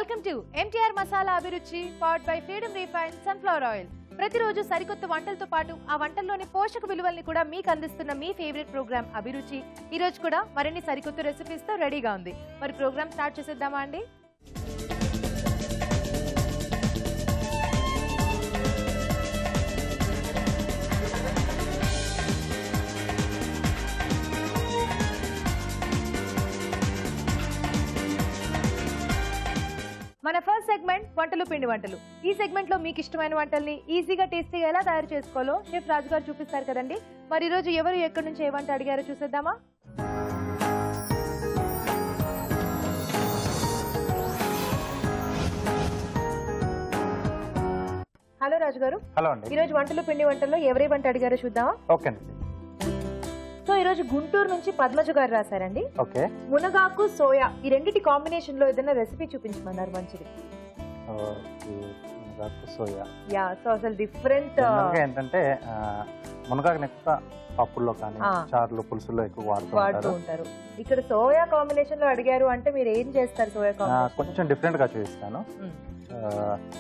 Welcome to MTR masala Abhiruchi powered by Freedom refined sunflower oil. ప్రతిరోజు సరికొత్త వంటలతో పాటు ఆ వంటల్లోని పోషక విలువల్ని కూడా మీకు అందిస్తున్న మీ ఫేవరెట్ ప్రోగ్రామ్ అభిరుచి ఈ రోజు కూడా మరిన్ని సరికొత్త రెసిపీస్ తో రెడీగా ఉంది. మరి ప్రోగ్రామ్ స్టార్ట్ చేసేద్దామా అండి? మన ఫస్ట్ సెగ్మెంట్ వంటలు పిండి వంటలు. ఈ సెగ్మెంట్ లో మీకు ఇష్టమైన వంటల్ని ఈజీగా టేస్టీగా ఎలా తయారు చేసుకోవాలో షెఫ్ రాజు గారు చూపిస్తారు కదండి. మరి ఈ రోజు ఎవరు ఎక్కడి నుంచి ఏ వంట అడిగారో చూసేద్దామా? హలో రాజు గారు. హలో అండి. ఈ రోజు వంటలు పిండి వంటల్లో ఎవరి వంట అడిగారో చూద్దామా? ఓకే అండి. సో ఈ రోజు గుంటూరు నుంచి పద్మజ గారు రాశారండి. ఓకే. మునగాకు సోయా ఈ రెండిటి కాంబినేషన్ లో ఏదైనా రెసిపీ చూపించమన్నారు. మంచిది. మునగాకు సోయా. యా, సో అసలు డిఫరెంట్ ఏంటంటే మునగాకు ఎక్కువ పప్పుల్లో కానీ చారులు పులుసుల్లో ఎక్కువ వాడుతూ ఉంటారు. ఇక్కడ సోయా కాంబినేషన్ లో అడిగారు అంటే మీరు ఏం చేస్తారు? సోయా కాంబినేషన్ కొంచెం డిఫరెంట్ గా చూపిస్తాను.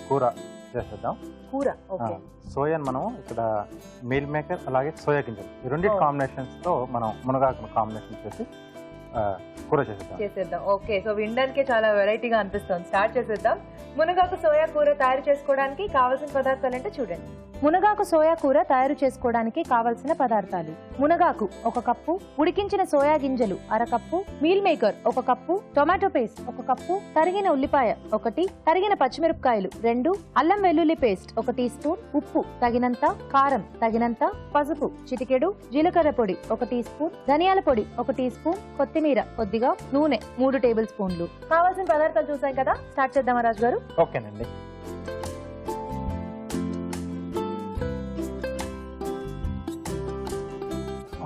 కూర చేసేద్దాం. కూర. ఓకే. సోయాని మనం ఇక్కడ మీల్ మేకర్ అలాగే సోయా గింజలు ఈ రెండింటి కాంబినేషన్స్ తో మనం మునగాకు కాంబినేషన్ చేసి కూర చేసేద్దాం. ఓకే, సో వినడానికి చాలా వెరైటీగా అనిపిస్తుంది. స్టార్ట్ చేసేద్దాం. మునగాకు సోయా కూర తయారు చేసుకోవడానికి కావాల్సిన పదార్థాలు అంటే చూడండి. మునగాకు సోయా కూర తయారు చేసుకోవడానికి కావలసిన పదార్థాలు: మునగాకు 1 కప్పు, ఉడికించిన సోయా గింజలు 1/2 cup, meal maker 1 cup, tomato paste 1 cup, తరిగిన ఉల్లిపాయ 1, తరిగిన పచ్చిమిరపకాయలు 2, అల్లం వెల్లుల్లి పేస్ట్ 1 టీ స్పూన్, ఉప్పు తగినంత, కారం తగినంత, పసుపు చిటికెడు, జీలకర్ర పొడి 1 టీ స్పూన్, ధనియాల పొడి 1 టీ స్పూన్, కొత్తిమీర కొద్దిగా, నూనె 3 టేబుల్ స్పూన్లు. కావాల్సిన పదార్థాలు చూసాం కదా, స్టార్ట్ చేద్దామా రాజు గారు? ఓకేనండి.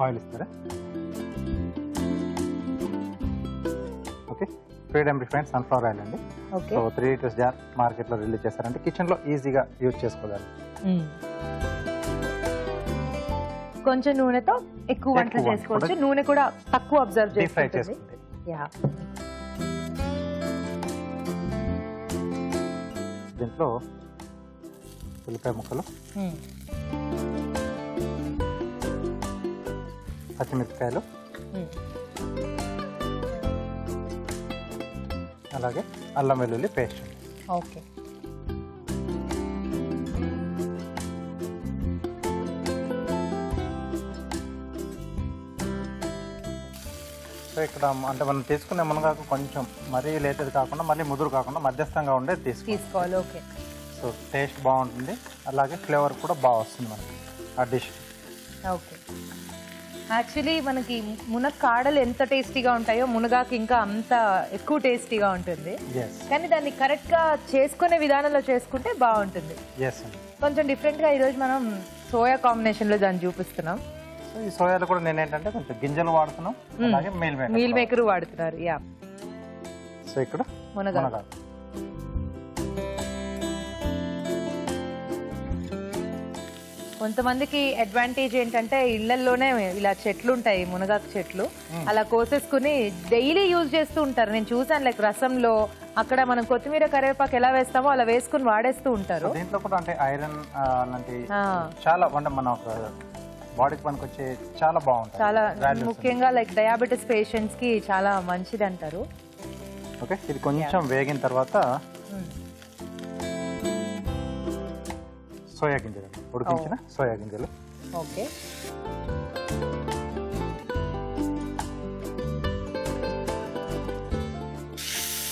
ఆయిల్ ఇస్తారా? Okay. Freedom refined sunflower oil అండి. సో 3 లీటర్స్ జార్ మార్కెట్ లో రిలీజ్ చేస్తారంటే కిచెన్ లో ఈజీగా యూజ్ చేసుకోగలరు. కొంచెం నూనెతో ఎక్కువ వంటలు చేసుకోవచ్చు. నూనె కూడా తక్కువ అబ్జర్వ్ చేసుకుంటుంది. దీంట్లో ఉల్లిపాయ ముక్కలు, పచ్చిమిరపకాయలు, అలాగే అల్లం వెల్లుల్లి పేస్ట్. ఓకే. సో ఇక్కడ అంటే మనం తీసుకునే మునగాకు కొంచెం మరీ లేతది కాకుండా మళ్ళీ ముదురు కాకుండా మధ్యస్థంగా ఉండేది తీసుకోవాలి. ఓకే. సో టేస్ట్ బాగుంటుంది, అలాగే ఫ్లేవర్ కూడా బాగా వస్తుంది మనకి ఆ డిష్. ఓకే. యాక్చువల్లీ మనకి మునక్కాడలు ఎంత టేస్టీగా ఉంటాయో మునగాకు ఇంకా అంత ఎక్కువ టేస్టీగా ఉంటుంది. కానీ దాన్ని కరెక్ట్ గా చేసుకునే విధానంలో చేసుకుంటే బాగుంటుంది. కొంచెం డిఫరెంట్ గా ఈరోజు మనం సోయా కాంబినేషన్ లో దాన్ని చూపిస్తున్నాం. సో ఈ సోయాలో కూడా నేను ఏంటంటే కొంచెం గింజలు వాడుతున్నాం, అలాగే మీల్ మేకర్ వాడుతున్నారు. యా. సో ఇక్కడ మునగాకు. కొంతమందికి అడ్వాంటేజ్ ఏంటంటే ఇళ్లలోనే ఇలా చెట్లు ఉంటాయి, మునగాకు చెట్లు, అలా కోసేసుకుని డైలీ యూజ్ చేస్తూ ఉంటారు. నేను చూసాను, లైక్ రసంలో అక్కడ మనం కొత్తిమీర కరివేపాకు ఎలా వేస్తామో అలా వేసుకుని వాడేస్తూ ఉంటారు. దీంట్లో కూడా అంటే ఐరన్ లాంటి చాలా అంటే మన బాడీకి పనికొచ్చే చాలా బాగుంటుంది. చాలా ముఖ్యంగా లైక్ డయాబెటిస్ పేషెంట్స్ కి చాలా మంచిది అంటారు. ఓకే. ఇది కొంచెం వేగిన తర్వాత సోయా గింజలు, ఉడికించిన సోయా గింజలు. ఓకే.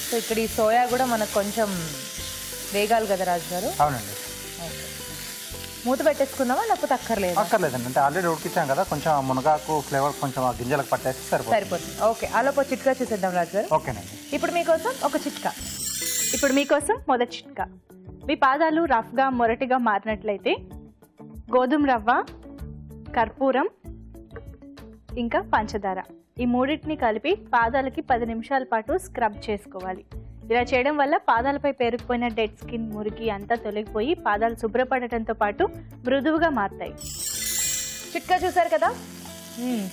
సో ఇక్కడ ఈ సోయా కూడా మనకు కొంచెం వేగాలి కదా రాజు గారు? అవునండి. మూత పెట్టేసుకుందామా లేకపోతే అక్కర్లేదండి. అంటే ఆల్రెడీ ఉడికించాం కదా, కొంచెం మునగాకు ఫ్లేవర్ కొంచెం ఆ గింజలకు పట్టేసి సరిపోతుంది. ఓకే. అలా చిట్కా చూసేద్దాం రాజు గారు. ఓకేనండి. ఇప్పుడు మీకోసం ఒక చిట్కా. మొదటి చిట్కా, మీ పాదాలు రఫ్గా మొరటిగా మారినట్లయితే గోధుమ రవ్వ, కర్పూరం ఇంకా పంచదార ఈ మూడింటిని కలిపి పాదాలకి 10 నిమిషాల పాటు స్క్రబ్ చేసుకోవాలి. ఇలా చేయడం వల్ల పాదాలపై పేరుకుపోయిన డెడ్ స్కిన్, మురికి అంతా తొలగిపోయి పాదాలు శుభ్రపడటంతో పాటు మృదువుగా మారుతాయి. చిట్కా చూసారు కదా,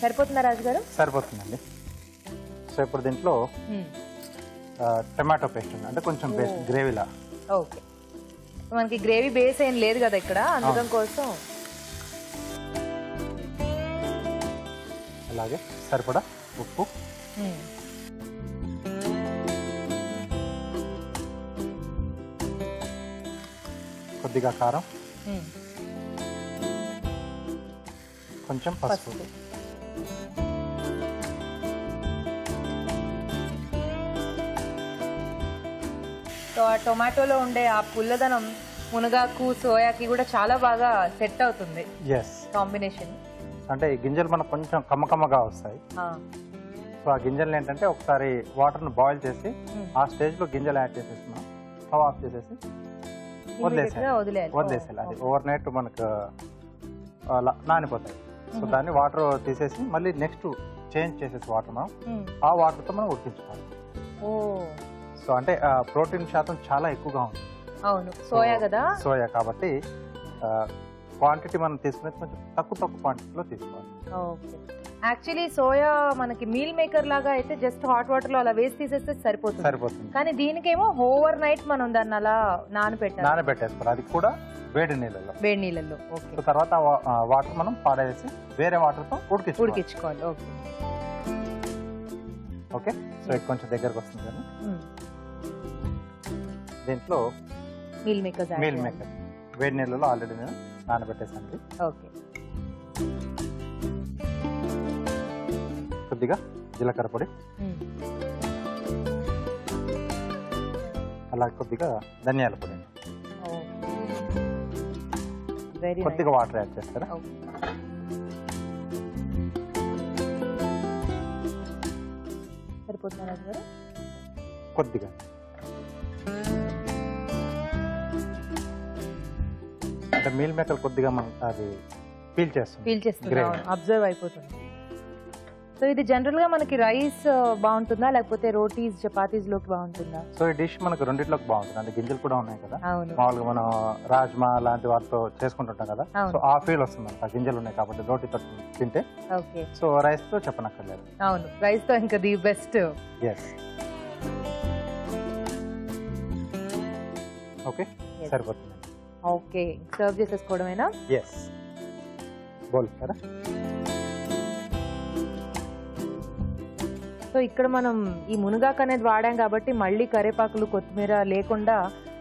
సరిపోతుందా రాజు గారు? సరిపోతుందండి. సో ఇప్పుడు దీంట్లో టమాటో పేస్ట్ ఉంది, అంటే కొంచెం పేస్ట్ గ్రేవీలా. ఓకే, మనకి గ్రేవీ బేస్ ఏం లేదు కదా ఇక్కడ, అందుకని కోసం. అలాగే సరిపడా ఉప్పు, కొద్దిగా కారం, కొంచెం పసుపు. సో ఆ టొమాటోలో ఉండే ఆ పుల్లదనం మునగాకు సోయాకి కూడా చాలా బాగా సెట్ అవుతుంది ఎస్ కాంబినేషన్. అంటే ఈ గింజలు మనకు కొంచెం కమ్మకమ్మగా వస్తాయి. సో ఆ గింజలు ఏంటంటే ఒకసారి వాటర్ను బాయిల్ చేసి ఆ స్టేజ్లో గింజలు యాడ్ చేసేసి మనం స్టవ్ ఆఫ్ చేసేసి వదిలేసేయాలి. అది ఓవర్ నైట్ మనకు నానిపోతాయి. సో దాన్ని వాటర్ తీసేసి మళ్ళీ నెక్స్ట్ చేంజ్ చేసేసి వాటర్ మనం ఆ వాటర్తో మనం ఉడికించుకోవాలి. సో అంటే ప్రోటీన్ శాతం చాలా ఎక్కువగా ఉంది. అవును, సోయా కదా, సోయా కాబట్టి క్వాంటిటీ మనం తీసుకునేది కొంచెం తక్కువ క్వాంటిటీలో తీసుకోవాలి. ఓకే, యాక్చువల్లీ సోయా మనకి మీల్ మేకర్ లాగా అయితే జస్ట్ హాట్ వాటర్ లో అలా వేసి తీసేస్తే సరిపోతుంది. కానీ దీనికేమో ఓవర్ నైట్ మనం దాన్ని అలా నానబెట్టేసుకోవాలి, అది కూడా వేడి నీళ్ళలో. ఓకే, తర్వాత వాటర్ మనం పాడేసి వేరే వాటర్ తో ఉడికించుకోవాలి. ఓకే ఓకే, సో కొంచెం దగ్గరకు వస్తుంది కానీ దీంట్లో మీల్ మేకర్ వేడి నీళ్ళలో ఆల్రెడీ నేను నానబెట్టేసాను. ఓకే, కొద్దిగా జీలకర్ర పొడి, అలాగే కొద్దిగా ధనియాల పొడి, కొద్దిగా వాటర్ యాడ్ చేస్తారా? సరిపోతుందా కొద్దిగా. అంటే మీల్ మేకర్ కొద్దిగా మనం అది పీల్ చేస్తుంది, అబ్జర్వ్ అయిపోతుంది. సో ఇది జనరల్ గా మనకి రైస్ బాగుంటుందా లేకపోతే రోటీస్ చపాతీస్ లోకి బాగుంటుందా? సో ఈ డిష్ మనకు రెండిట్లోకి బాగుంటుంది. అంటే గింజలు కూడా ఉన్నాయి కదా, అవును, మామూలుగా మనం రాజ్మా లాంటి వాటితో చేసుకుంటుంటాం కదా, సో ఆ ఫీల్ వస్తుంది మనకు. ఆ గింజలు ఉన్నాయి కాబట్టి రోటీతో తింటే. ఓకే, సో రైస్ తో చెప్పనక్కర్లేదు. అవును, రైస్ తో ఇంకా ది బెస్ట్. ఎస్, ఓకే సరిపోతుంది. ఓకే, సర్వ్ చేసేసుకోవడమేనా? ఎస్, బౌల్ కదా. సో ఇక్కడ మనం ఈ మునగాకు అనేది వాడాం కాబట్టి మళ్ళీ కరివేపాకులు కొత్తిమీర లేకుండా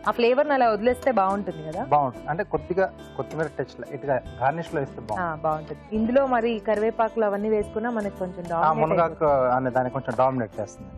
ఆ ఫ్లేవర్ అలా వదిలేస్తే బాగుంటుంది కదా. బాగుంటుంది, అంటే కొద్దిగా కొత్తిమీర టచ్ ఇటుగా గార్నిష్ లో ఇస్తే బాగుంటుంది. ఇందులో మరి కరివేపాకులు అవన్నీ వేసుకున్నా మనకి కొంచెం మునగాకు అనే దాన్ని కొంచెం డామినేట్ చేస్తుంది.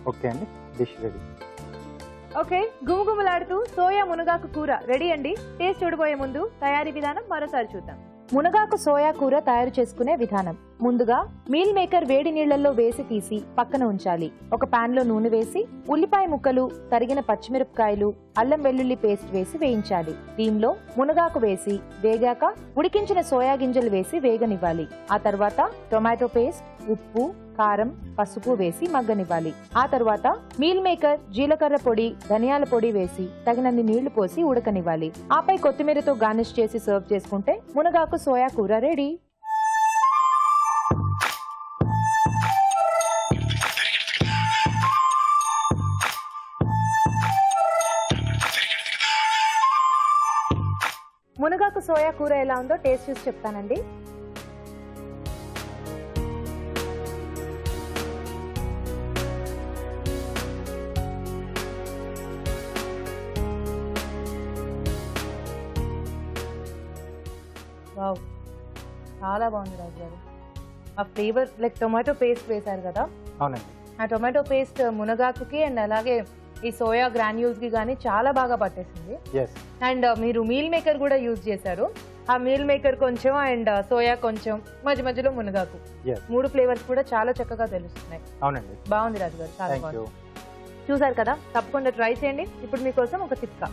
ఓకే అండి, డిష్ రెడీ. ఓకే, గుమగుమలాడుతూ సోయా మునగాకు కూర రెడీ అండి. టేస్ట్ చూడబోయే ముందు తయారీ విధానం మరోసారి చూద్దాం. మునగాకు సోయా కూర తయారు చేసుకునే విధానం. ముందుగా మీల్ మేకర్ వేడి నీళ్లలో వేసి తీసి పక్కన ఉంచాలి. ఒక పాన్ లో నూనె వేసి ఉల్లిపాయ ముక్కలు, తరిగిన పచ్చిమిరపకాయలు, అల్లం వెల్లుల్లి పేస్ట్ వేసి వేయించాలి. దీనిలో మునగాకు వేసి వేగాక ఉడికించిన సోయా గింజలు వేసి వేగనివ్వాలి. ఆ తర్వాత టొమాటో పేస్ట్, ఉప్పు, కారం, పసుపు వేసి మగ్గనివ్వాలి. ఆ తర్వాత మీల్ మేకర్, జీలకర్ర పొడి, ధనియాల పొడి వేసి తగినన్ని నీళ్లు పోసి ఉడకనివ్వాలి. ఆపై కొత్తిమీరతో గార్నిష్ చేసి సర్వ్ చేసుకుంటే మునగాకు సోయా కూర రెడీ. మునగాకు సోయా కూర ఎలా ఉందో టేస్ట్ చూసి చెప్తానండి. వావ్, చాలా బాగుంది రాజు గారు. ఆ ఫ్లేవర్ లైక్ టొమాటో పేస్ట్ వేశారు కదా. అవునండి, ఆ టొమాటో పేస్ట్ మునగాకుకి అండ్ అలాగే ఈ సోయా గ్రాన్యూల్స్ కి కానీ చాలా బాగా పట్టేసింది. అండ్ మీరు మీల్ మేకర్ కూడా యూజ్ చేశారు. ఆ మీల్ మేకర్ కొంచెం అండ్ సోయా కొంచెం, మధ్య మధ్యలో మునగాకు, మూడు ఫ్లేవర్స్ కూడా చాలా చక్కగా తెలుస్తున్నాయి. అవునండి, బాగుంది రాజు గారు, చాలా బాగుంది. చూసారు కదా, తప్పకుండా ట్రై చేయండి. ఇప్పుడు మీకోసం ఒక చిట్కా.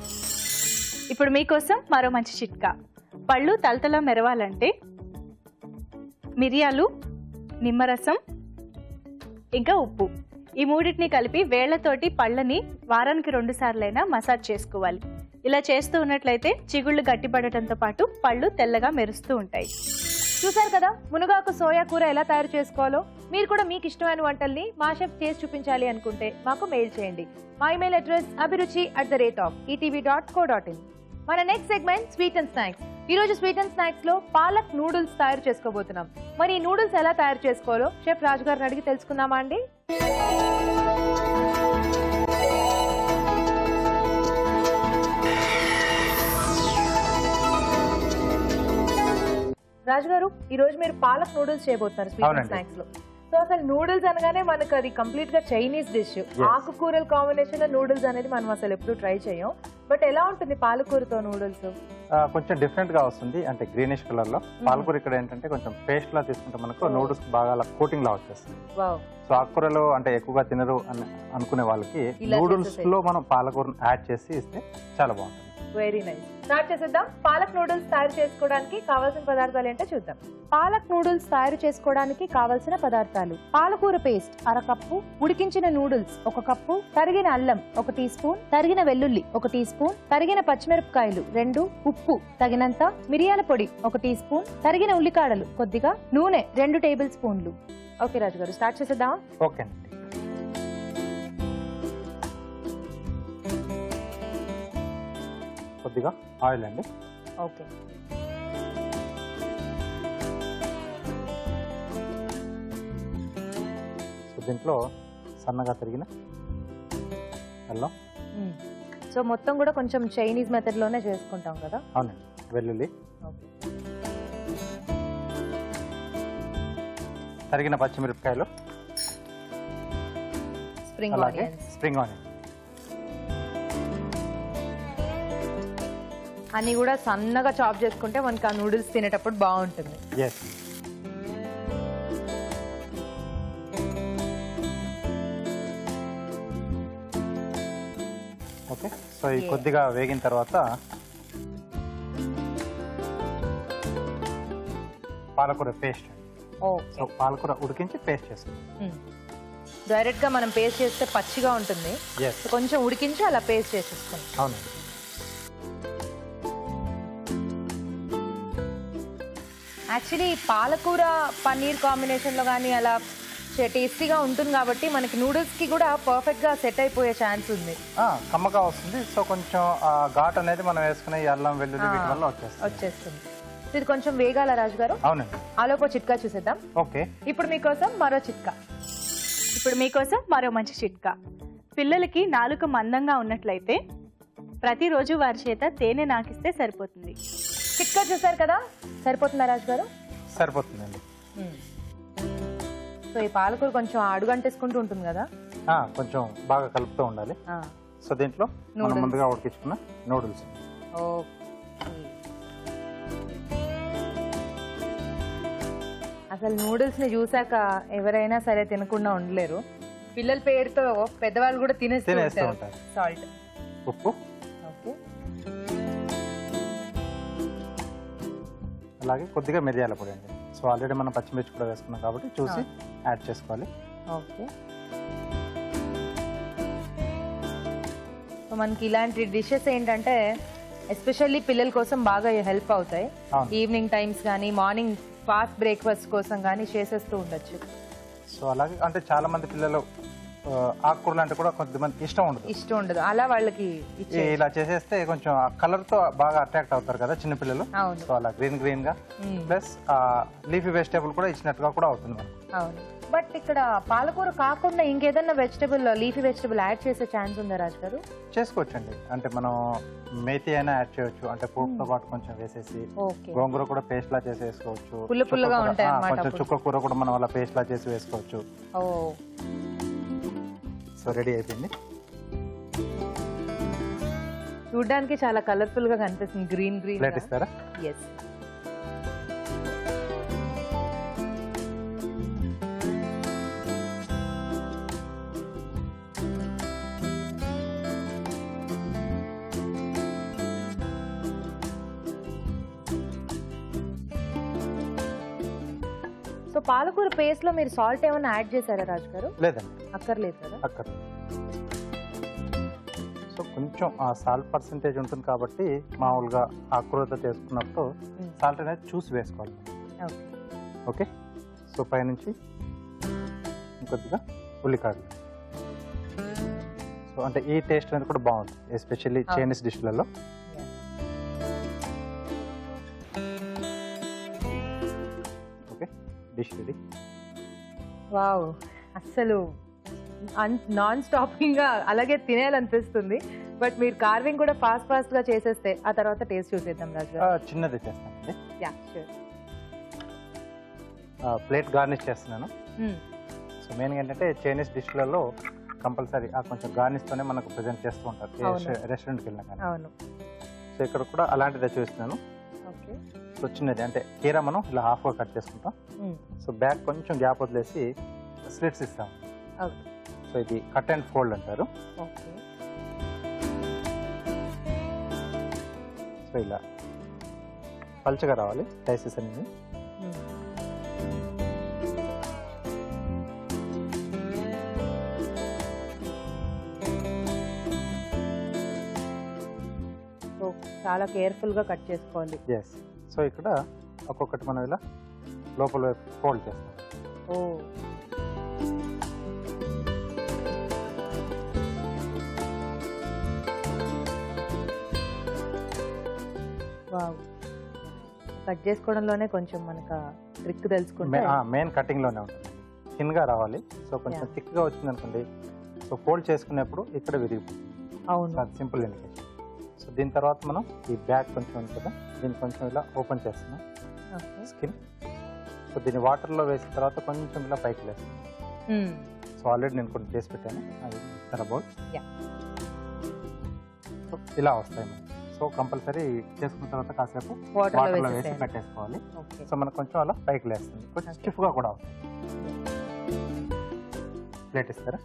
ఇప్పుడు మీకోసం మరో మంచి చిట్కా. పళ్ళు తలతల మెరవాలంటే మిరియాలు, నిమ్మరసం, ఇంకా ఉప్పు. ఈ మూడింటిని కలిపి వేళ్లతోటి పళ్ళని వారానికి 2 సార్లైనా మసాజ్ చేసుకోవాలి. ఇలా చేస్తూ ఉన్నట్లయితే చిగుళ్ళు గట్టిపడటంతో పాటు పళ్ళు తెల్లగా మెరుస్తూ ఉంటాయి. చూసారు కదా మునగాకు సోయా కూర ఎలా తయారు చేసుకోవాలో. మీరు కూడా మీకు ఇష్టమైన వంటల్ని మా షెఫ్ చేసి చూపించాలి అనుకుంటే మాకు మెయిల్ చేయండి. మా ఇమెయిల్ అడ్రస్ abhiruchi@etv.co.in. మన next segment sweet and snacks. ఈ రోజు స్వీట్ అండ్ స్నాక్స్ లో పాలక్ నూడిల్స్ తయారు చేసుకోబోతున్నాం. మరి ఈ నూడిల్స్ ఎలా తయారు చేసుకోవాలో షెఫ్ రాజు గారిని అడిగి తెలుసుకుందామా అండి? రాజు గారు, ఈ రోజు మీరు పాలక్ నూడిల్స్ చేయబోతున్నారు స్వీట్ అండ్ స్నాక్స్ లో. సో అసలు నూడిల్స్ అనగానే మనకు అది కంప్లీట్ గా చైనీస్ డిష్. ఆకుకూరల కాంబినేషన్ లో నూడిల్స్ అనేది మనం అసలు ఎప్పుడు ట్రై చేయం. బట్ ఎలా ఉంటుంది పాలకూరతో నూడిల్స్? కొంచెం డిఫరెంట్ గా వస్తుంది, అంటే గ్రీనిష్ కలర్ లో. పాలకూర ఇక్కడ ఏంటంటే కొంచెం పేస్ట్ లా తీసుకుంటే మనకు నూడిల్స్ బాగా కోటింగ్ లా వచ్చేస్తుంది. సో ఆకుకూరలు అంటే ఎక్కువగా తినరు అని అనుకునే వాళ్ళకి నూడిల్స్ లో మనం పాలకూరను యాడ్ చేసి ఇస్తే చాలా బాగుంటుంది. Very nice. స్టార్ట్ చేసేద్దాం. పాలక్ నూడిల్స్ తయారు చేసుకోవడానికి కావాల్సిన పదార్థాలు ఏంటో చూద్దాం. పాలక్ నూడిల్స్ తయారు చేసుకోవడానికి కావలసిన పదార్థాలు: పాలకూర పేస్ట్ 1/2 కప్పు, ఉడికించిన నూడిల్స్ 1 కప్పు, తరిగిన అల్లం 1 టీ స్పూన్, తరిగిన వెల్లుల్లి 1 టీ స్పూన్, తరిగిన పచ్చిమిరపకాయలు 2, ఉప్పు తగినంత, మిరియాల పొడి 1 టీ స్పూన్, తరిగిన ఉల్లికాడలు కొద్దిగా, నూనె 2 టేబుల్ స్పూన్లు. ఓకే రాజు గారు, స్టార్ట్ చేసేద్దాం. ఓకే అండి. కొద్దిగా ఆయిల్ అండి. ఓకే. సో దీంట్లో సన్నగా తరిగిన అల్లం. సో మొత్తం కూడా కొంచెం చైనీస్ మెథడ్ లోనే చేసుకుంటాం కదా? అవునండి. వెల్లుల్లి, తరిగిన పచ్చిమిరపకాయలు, అలాగే స్ప్రింగ్ ఆనియన్ అన్ని కూడా సన్నగా చాప్ చేసుకుంటే మనకి ఆ నూడిల్స్ తినేటప్పుడు బాగుంటుంది. ఓకే. సో ఈ కొద్దిగా వేగిన తర్వాత పాలకూర పేస్ట్. సో పాలకూర ఉడికించి పేస్ట్ చేసుకుంటాం. డైరెక్ట్ గా మనం పేస్ట్ చేస్తే పచ్చిగా ఉంటుంది, కొంచెం ఉడికించి అలా పేస్ట్ చేసేసుకుంటాం. అవునండి. యాక్చువల్లీ పాలకూర పన్నీర్ కాంబినేషన్ లో కానీ అలా టేస్టీగా ఉంటుంది కాబట్టి మనకి నూడిల్స్ కి కూడా పర్ఫెక్ట్ గా సెట్ అయిపోయే ఛాన్స్ ఉంది. కమ్మగా వస్తుంది. సో కొంచెం ఘాట్ అనేది మనం వేసుకునే అల్లం వెల్లుల్లి వీటి వల్ల వచ్చేస్తుంది. ఇది కొంచెం వేగాల రాజు గారు. అవునండి. ఆలోపు చిట్కా చూసేద్దాం. ఓకే. ఇప్పుడు మీకోసం మరో మంచి చిట్కా. పిల్లలకి నాలుక మందంగా ఉన్నట్లయితే ప్రతిరోజు వారి చేత తేనె నాకిస్తే సరిపోతుంది. చిట్కా చూసారు కదా, సరిపోతుందా రాజు గారు? సరిపోతుందండి. సో ఈ పాలకూర కొంచెం అడుగంటేసుకుంటూ ఉంటుంది కదా, కొంచెం బాగా కలుపుతూ ఉండాలి. సో దీంట్లో మనం ముందుగా ఉడికించుకున్న నూడిల్స్. అసలు నూడిల్స్ ని చూసాక ఎవరైనా సరే తినకుండా ఉండలేరు. పిల్లల పేరుతో పెద్దవాళ్ళు కూడా తినేస్తూ ఉంటారు. సాల్ట్, ఉప్పు, అలాగే కొద్దిగా మిరియాల పొడి అండి. సో ఆల్రెడీ మనం పచ్చిమిర్చి కూడా వేసుకున్నాం కాబట్టి చూసి యాడ్ చేసుకోవాలి. ఓకే. సో మనకి ఇలాంటి డిషెస్ ఏంటంటే ఎస్పెషల్లీ పిల్లల కోసం బాగా హెల్ప్ అవుతాయి. ఈవినింగ్ టైమ్స్ కానీ మార్నింగ్ ఫాస్ట్ బ్రేక్ఫాస్ట్ కోసం కానీ చేసేస్తూ ఉండొచ్చు. సో అలాగే అంటే చాలా మంది పిల్లలు ఆకుకూరలు అంటే కూడా కొంతమంది ఇష్టం ఉండదు. అలా వాళ్ళకి ఇలా చేసేస్తే కొంచెం కలర్ తో బాగా అట్రాక్ట్ అవుతారు కదా చిన్నపిల్లలు. సో అలా గ్రీన్ గా ప్లస్ లీఫీ వెజిటేబుల్ కూడా ఇచ్చినట్టుగా కూడా అవుతుంది మనకు. అవును. బట్ ఇక్కడ పాలకూర కాకుండా ఇంకేదన్నా లీఫీ వెజిటేబుల్ యాడ్ చేసే ఛాన్స్ ఉందా రాజు గారు? చేసుకోవచ్చండి. అంటే మనం మేతి అయినా యాడ్ చేయొచ్చు. అంటే పోపుతో పాటు కొంచెం వేసేసి గోంగూర కూడా పేస్ట్ లా చేసి వేసుకోవచ్చు. పుల్లగా ఉంటాయి అన్నమాట. కొంచెం చుక్క కూర కూడా మనం అలా పేస్ట్ లా చేసి వేసుకోవచ్చు. సో రెడీ అయిపోయింది. చూడడానికి చాలా కలర్ఫుల్ గా కనిపిస్తుంది. గ్రీన్ ప్లేట్ ఇస్తారా? yes. సో పాలకూర పేస్ట్ లో మీరు సాల్ట్ ఏమైనా యాడ్ చేశారా రాజు గారు? లేదండి, అక్కర్లేదు కదా. అక్కర్లేదు. సో కొంచెం ఆ సాల్ట్ పర్సెంటేజ్ ఉంటుంది కాబట్టి మామూలుగా ఆకుకూరతో చేసుకున్నప్పుడు సాల్ట్ అనేది చూసి వేసుకోవాలి. ఓకే, సో పైనుంచి ఇంకొద్దిగా ఉల్లికాడలు. సో అంటే ఈ టేస్ట్ అనేది కూడా బాగుంటుంది, ఎస్పెషల్లీ చైనీస్ డిష్లలో. Okay, dish ready. వావ్, అస్సలు నాన్ స్టాపింగ్ గా అలాగే తినేయాలనిపిస్తుంది. బట్ మీరు కార్వింగ్ కూడా ఫాస్ట్ గా చేసేస్తే ఆ తర్వాత టేస్ట్ చూసేద్దాం రాజు గారు. చిన్నది చేస్తానండి. Yeah sure. ప్లేట్ గార్నిష్ చేస్తున్నాను. సో మెయిన్గా ఏంటంటే చైనీస్ డిష్లలో కంపల్సరీ కొంచెం గార్నిష్ తోనే మనకు ప్రెజెంట్ చేస్తూ ఉంటారు రెస్టారెంట్కి వెళ్ళినా కానీ. అవును. సో ఇక్కడ కూడా అలాంటిదే చూస్తున్నాను. ఓకే. సో చిన్నది అంటే కీరా మనం ఇలా హాఫ్గా కట్ చేసుకుంటాం. సో బ్యాక్ కొంచెం గ్యాప్ వదిలేసి స్లిట్స్ ఇస్తాం. సో ఇది కట్ అండ్ ఫోల్డ్ అంటారు. ఓకే. సో ఇలా పల్చగా రావాలి స్లైసెస్ అనేది. చాలా కేర్ఫుల్ గా కట్ చేసుకోవాలి. ఎస్. సో ఇక్కడ ఒక్కొక్కటి మనం ఇలా లోపల వైపు ఫోల్డ్ చేస్తాం. ఓ, వావ్. కట్ చేసుకోవడంలోనే కొంచెం మనకు ట్రిక్ తెలుసుకుంటే మెయిన్ కటింగ్ లోనే ఉంటుంది. థిన్ గా రావాలి. సో కొంచెం థిక్ గా వచ్చింది అనుకోండి, సో ఫోల్డ్ చేసుకునేప్పుడు ఇక్కడ విరిగిపోతుంది. అవును, అది సింపుల్ ఇండికేషన్. సో దీని తర్వాత మనం ఈ బ్యాక్ కొంచెం ఉంది కదా, దీన్ని కొంచెం ఇలా ఓపెన్ చేస్తున్నాం స్కిన్. సో దీన్ని వాటర్లో వేసిన తర్వాత కొంచెం ఇలా పైకి లేస్తాం. సో ఆల్రెడీ నేను కొన్ని చేసి పెట్టాను, అది అబౌట్ సో ఇలా వస్తాయి మనకి. సో కంపల్సరీ చేసుకున్న తర్వాత కాసేపు వాటర్లో వేసి పెట్టేసుకోవాలి. సో మనకు కొంచెం అలా పైకి లేస్తుంది, కొంచెం స్టిఫ్గా కూడా అవుతుంది. ప్లేట్ ఇస్తారా?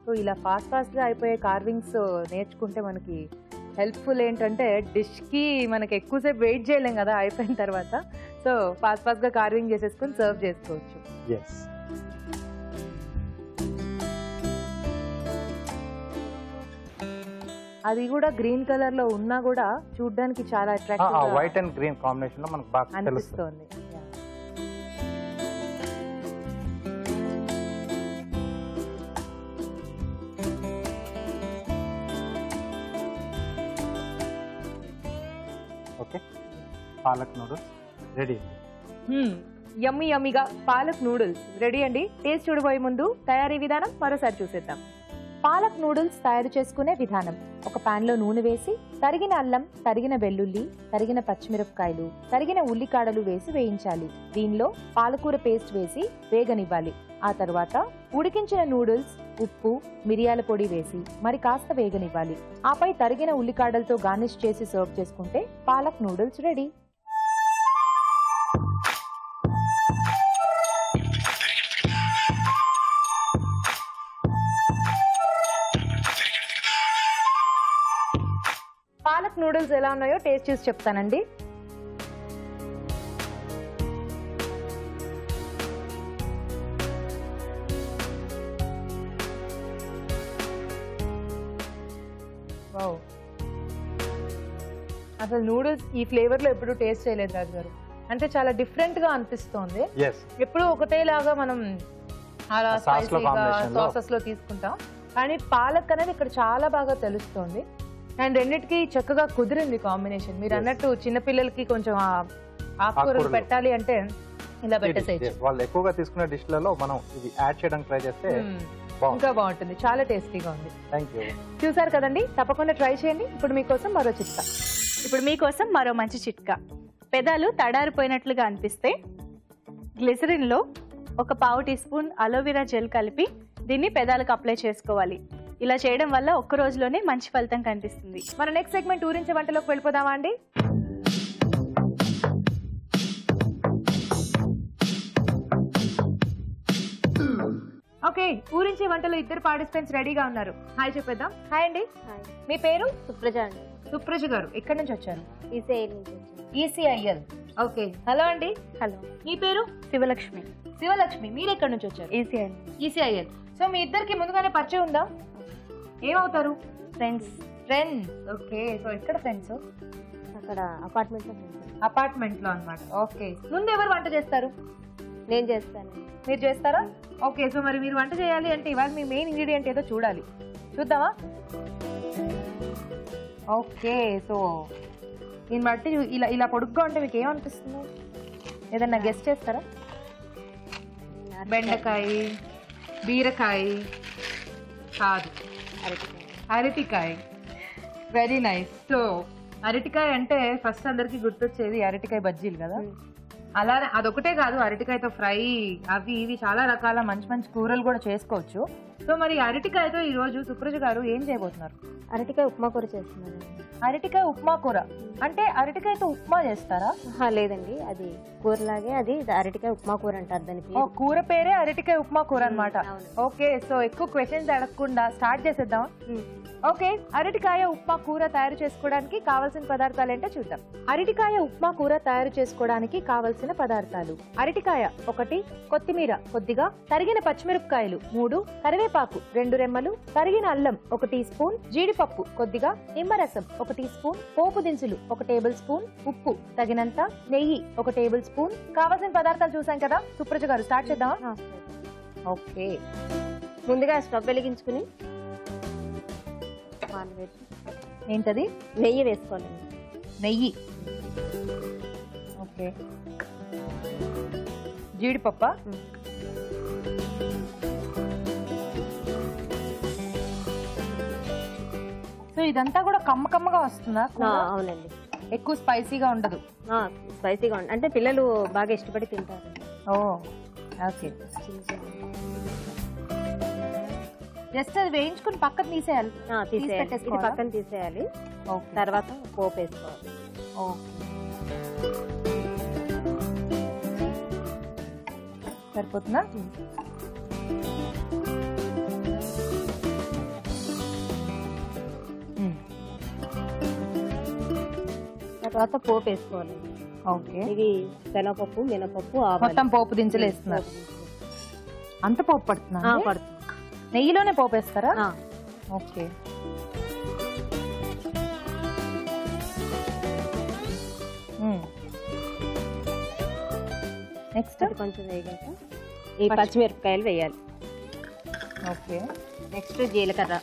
సో ఇలా ఫాస్ట్ గా అయిపోయే కార్వింగ్స్ నేర్చుకుంటే మనకి హెల్ప్ఫుల్. ఏంటంటే డిష్ కి మనకి ఎక్కువసేపు వెయిట్ చేయలేం కదా అయిపోయిన తర్వాత. సో ఫాస్ట్ గా కార్వింగ్ చేసేసుకుని సర్వ్ చేసుకోవచ్చు. ఎస్. అది కూడా గ్రీన్ కలర్ లో ఉన్నా కూడా చూడడానికి చాలా attractive white and green combination లో మనకు బాగా అనిపిస్తుంది. Okay, palak noodles ready. యమ్మీగా పాలక్ నూడిల్స్ రెడీ అండి. టేస్ట్ చూడబోయే ముందు తయారీ విధానం మరోసారి చూసేద్దాం. పాలక్ నూడిల్స్ తయారు చేసుకునే విధానం: ఒక పాన్ లో నూనె వేసి తరిగిన అల్లం, తరిగిన వెల్లుల్లి, తరిగిన పచ్చిమిరపకాయలు, తరిగిన ఉల్లికాడలు వేసి వేయించాలి. దీనిలో పాలకూర పేస్ట్ వేసి వేగనివ్వాలి. ఆ తర్వాత ఉడికించిన నూడిల్స్, ఉప్పు, మిరియాల పొడి వేసి మరి కాస్త వేగనివ్వాలి. ఆపై తరిగిన ఉల్లికాడలతో గార్నిష్ చేసి సర్వ్ చేసుకుంటే palak noodles ready. Palak noodles ఎలా ఉన్నాయో టేస్ట్ చూసి చెప్తానండి. వావ్, అసలు నూడిల్స్ ఈ ఫ్లేవర్ లో ఎప్పుడు టేస్ట్ చేయలేదు రాజు గారు. అంటే చాలా డిఫరెంట్ గా అనిపిస్తోంది. ఎప్పుడు ఒకటేలాగా మనం అలా సాసెస్ లో తీసుకుంటాం, కానీ పాలక్ అనేది ఇక్కడ చాలా బాగా తెలుస్తోంది. అండ్ రెండిటికి చక్కగా కుదిరింది కాంబినేషన్. మీరు అన్నట్టు చిన్నపిల్లలకి కొంచెం ఆకుకూరలు పెట్టాలి అంటే ఇలా పెట్టేసేయచ్చు. వాళ్ళు ఎక్కువగా తీసుకునే డిష్లలో మనం ఇది యాడ్ చేయడానికి ట్రై చేస్తే ఇంకా బాగుంటుంది. చాలా టేస్టీగా ఉంది. థాంక్యూ. చూసారు కదండి, తప్పకుండా ట్రై చేయండి. ఇప్పుడు మీకోసం మరో చిట్కా. ఇప్పుడు మీకోసం మరో మంచి చిట్కా. పెదాలు తడారిపోయినట్లుగా అనిపిస్తే గ్లిసరిన్లో 1 పావు టీ స్పూన్ అలోవెరా జెల్ కలిపి దీన్ని పెదాలకు అప్లై చేసుకోవాలి. ఇలా చేయడం వల్ల ఒక్క రోజులోనే మంచి ఫలితం కనిపిస్తుంది. మన నెక్స్ట్ సెగ్మెంట్ ఊరించే వంటలోకి వెళ్ళిపోదామా అండి? ఓకే, ఊరించి వంటలు ఇద్దరు పార్టిసిపెంట్స్ రెడీగా ఉన్నారు. హాయ్ చెప్పేద్దాం. హాయ్ అండి, మీ పేరు? సుప్రజ అండి. సుప్రజ గారు ఎక్కడి నుంచి వచ్చారు? ఈసీఐఎల్ నుంచి వచ్చాను. ఈసీఐఎల్. ఓకే, హలో అండి. హలో, మీ పేరు? శివలక్ష్మి. శివలక్ష్మి. మీరు ఎక్కడి నుంచి వచ్చారు? ఈసీఐఎల్. ఈసీఐఎల్. సో మీ ఇద్దరికి ముందుగానే పరిచయం ఉందా? ఏమవుతారు? ఫ్రెండ్స్. ఫ్రెండ్స్. ఓకే, సో ఎక్కడ ఫ్రెండ్స్? అక్కడ అపార్ట్మెంట్ లో అపార్ట్మెంట్ లో అన్నమాట. ఓకే, ముందు ఎవరు వంట చేస్తారు? నేను చేస్తాను. మీరు చేస్తారా? ఓకే, సో మరి మీరు వంట చేయాలి అంటే ఇవాళ మీ మెయిన్ ఇంగ్రీడియంట్ ఏదో చూడాలి. చూద్దామా? ఓకే, సో దీన్ని బట్టి ఇలా ఇలా పొడుగ్గా ఉంటే మీకు ఏమనిపిస్తుంది? ఏదన్నా గెస్ట్ చేస్తారా? బెండకాయ, బీరకాయ కాదు, అరటికాయ. Very nice. సో అరటికాయ అంటే ఫస్ట్ అందరికి గుర్తొచ్చేది అరటికాయ బజ్జీలు కదా. అలానే అదొకటే కాదు, అరటికాయతో ఫ్రై అవి ఇవి చాలా రకాల మంచి మంచి కూరలు కూడా చేసుకోవచ్చు. సో మరి అరటికాయతో ఈ రోజు సుప్రజ గారు ఏం చేయబోతున్నారు? అరటికాయ ఉప్మా కూర చేస్తున్నాను. అరటికాయ ఉప్మా కూర అంటే అరటికాయతో ఉప్మా చేస్తారా? లేదండి, అది కూరలాగే, అది అరటికాయ ఉప్మా కూర అంటారు దానికి. కూర పేరే అరటికాయ ఉప్మా కూర అన్నమాట. అవును. ఓకే, సో ఎక్కువ క్వశ్చన్స్ అడగకుండా స్టార్ట్ చేసేద్దాం. ఓకే, అరటికాయ ఉప్మా కూర తయారు చేసుకోవడానికి కావలసిన పదార్థాలు ఏంటో చూద్దాం. అరటికాయ ఉప్మా కూర తయారు చేసుకోవడానికి కావలసిన పదార్థాలు: అరటికాయ 1, కొత్తిమీర కొద్దిగా, తరిగిన పచ్చిమిరపకాయలు 3, కరివేపాకు 2 రెమ్మలు, తరిగిన అల్లం 1 టీ స్పూన్, జీడిపప్పు కొద్దిగా, నిమ్మరసం 1 టీ స్పూన్, పోపు దినుసులు 1 టేబుల్ స్పూన్, ఉప్పు తగినంత, నెయ్యి 1 టేబుల్ స్పూన్. కావలసిన పదార్థాలు చూసాం కదా. సుప్రజ గారు స్టార్ట్ చేద్దామా? ఓకే, ముందుగా స్టవ్ వెలిగించుకుని ఏంటది? నెయ్యి వేసుకోవాలండి. నెయ్యి. ఓకే, జీడిపప్ప, సో ఇదంతా కూడా కమ్మగా వస్తుందా? అవునండి, ఎక్కువ స్పైసీగా ఉండదు. స్పైసీగా ఉంది అంటే పిల్లలు బాగా ఇష్టపడి తింటారు. ఓ ఓకే, జస్ట్ అది వేయించుకుని పక్కన తీసేయాలి. తీసేయాలి, ఇది పక్కన తీసేయాలి. తర్వాత పోపు వేసుకోవాలి. సరిపోతుందా? తర్వాత పోపు వేసుకోవాలి. ఓకే, ఇది శనగపప్పు, మినపప్పు, మొత్తం పోపు దినుసులు వేస్తున్నారు. అంత పోపు పడుతుందా? పడుతుంది. నెయ్యిలోనే పోపు వేస్తారా? ఓకే, నెక్స్ట్ కొంచెం వేగాక ఈ పచ్చిమిరపకాయలు వేయాలి. ఓకే, నెక్స్ట్ జీలకర్ర.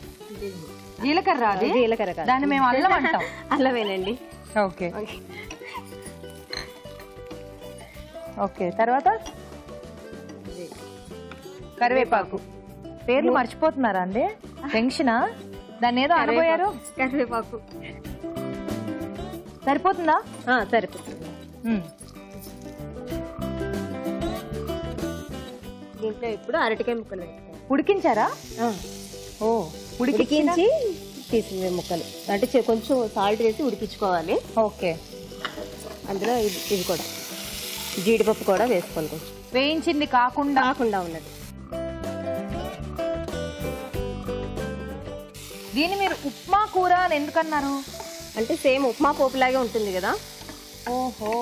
జీలకర్ర. అది జీలకర్ర కాదు, దాన్ని మేము అల్లం అంటాం. అల్లమేనండి. ఓకే ఓకే, తర్వాత కరివేపాకు. పేర్లు మర్చిపోతున్నారా అండి? టెన్షనా? దాన్ని ఏదో అనబోయారు. కరివేపాకు సరిపోతుందా? సరిపోతుంది. దీంట్లో ఇప్పుడు అరటికాయ ముక్కలు వేసుకోవాలి. ఉడికించారా? ఓ, ఉడికించి తీసి ముక్కలు అంటే కొంచెం సాల్ట్ వేసి ఉడికించుకోవాలి. ఓకే, అందులో ఇది కూడా జీడిపప్పు కూడా వేసుకోవాలి. కొంచెం వేయించింది కాకుండా ఉన్నది. దీన్ని మీరు ఉప్మా కూర అని ఎందుకన్నారు? అంటే సేమ్ ఉప్మా పోపులాగే ఉంటుంది కదా. ఓహో,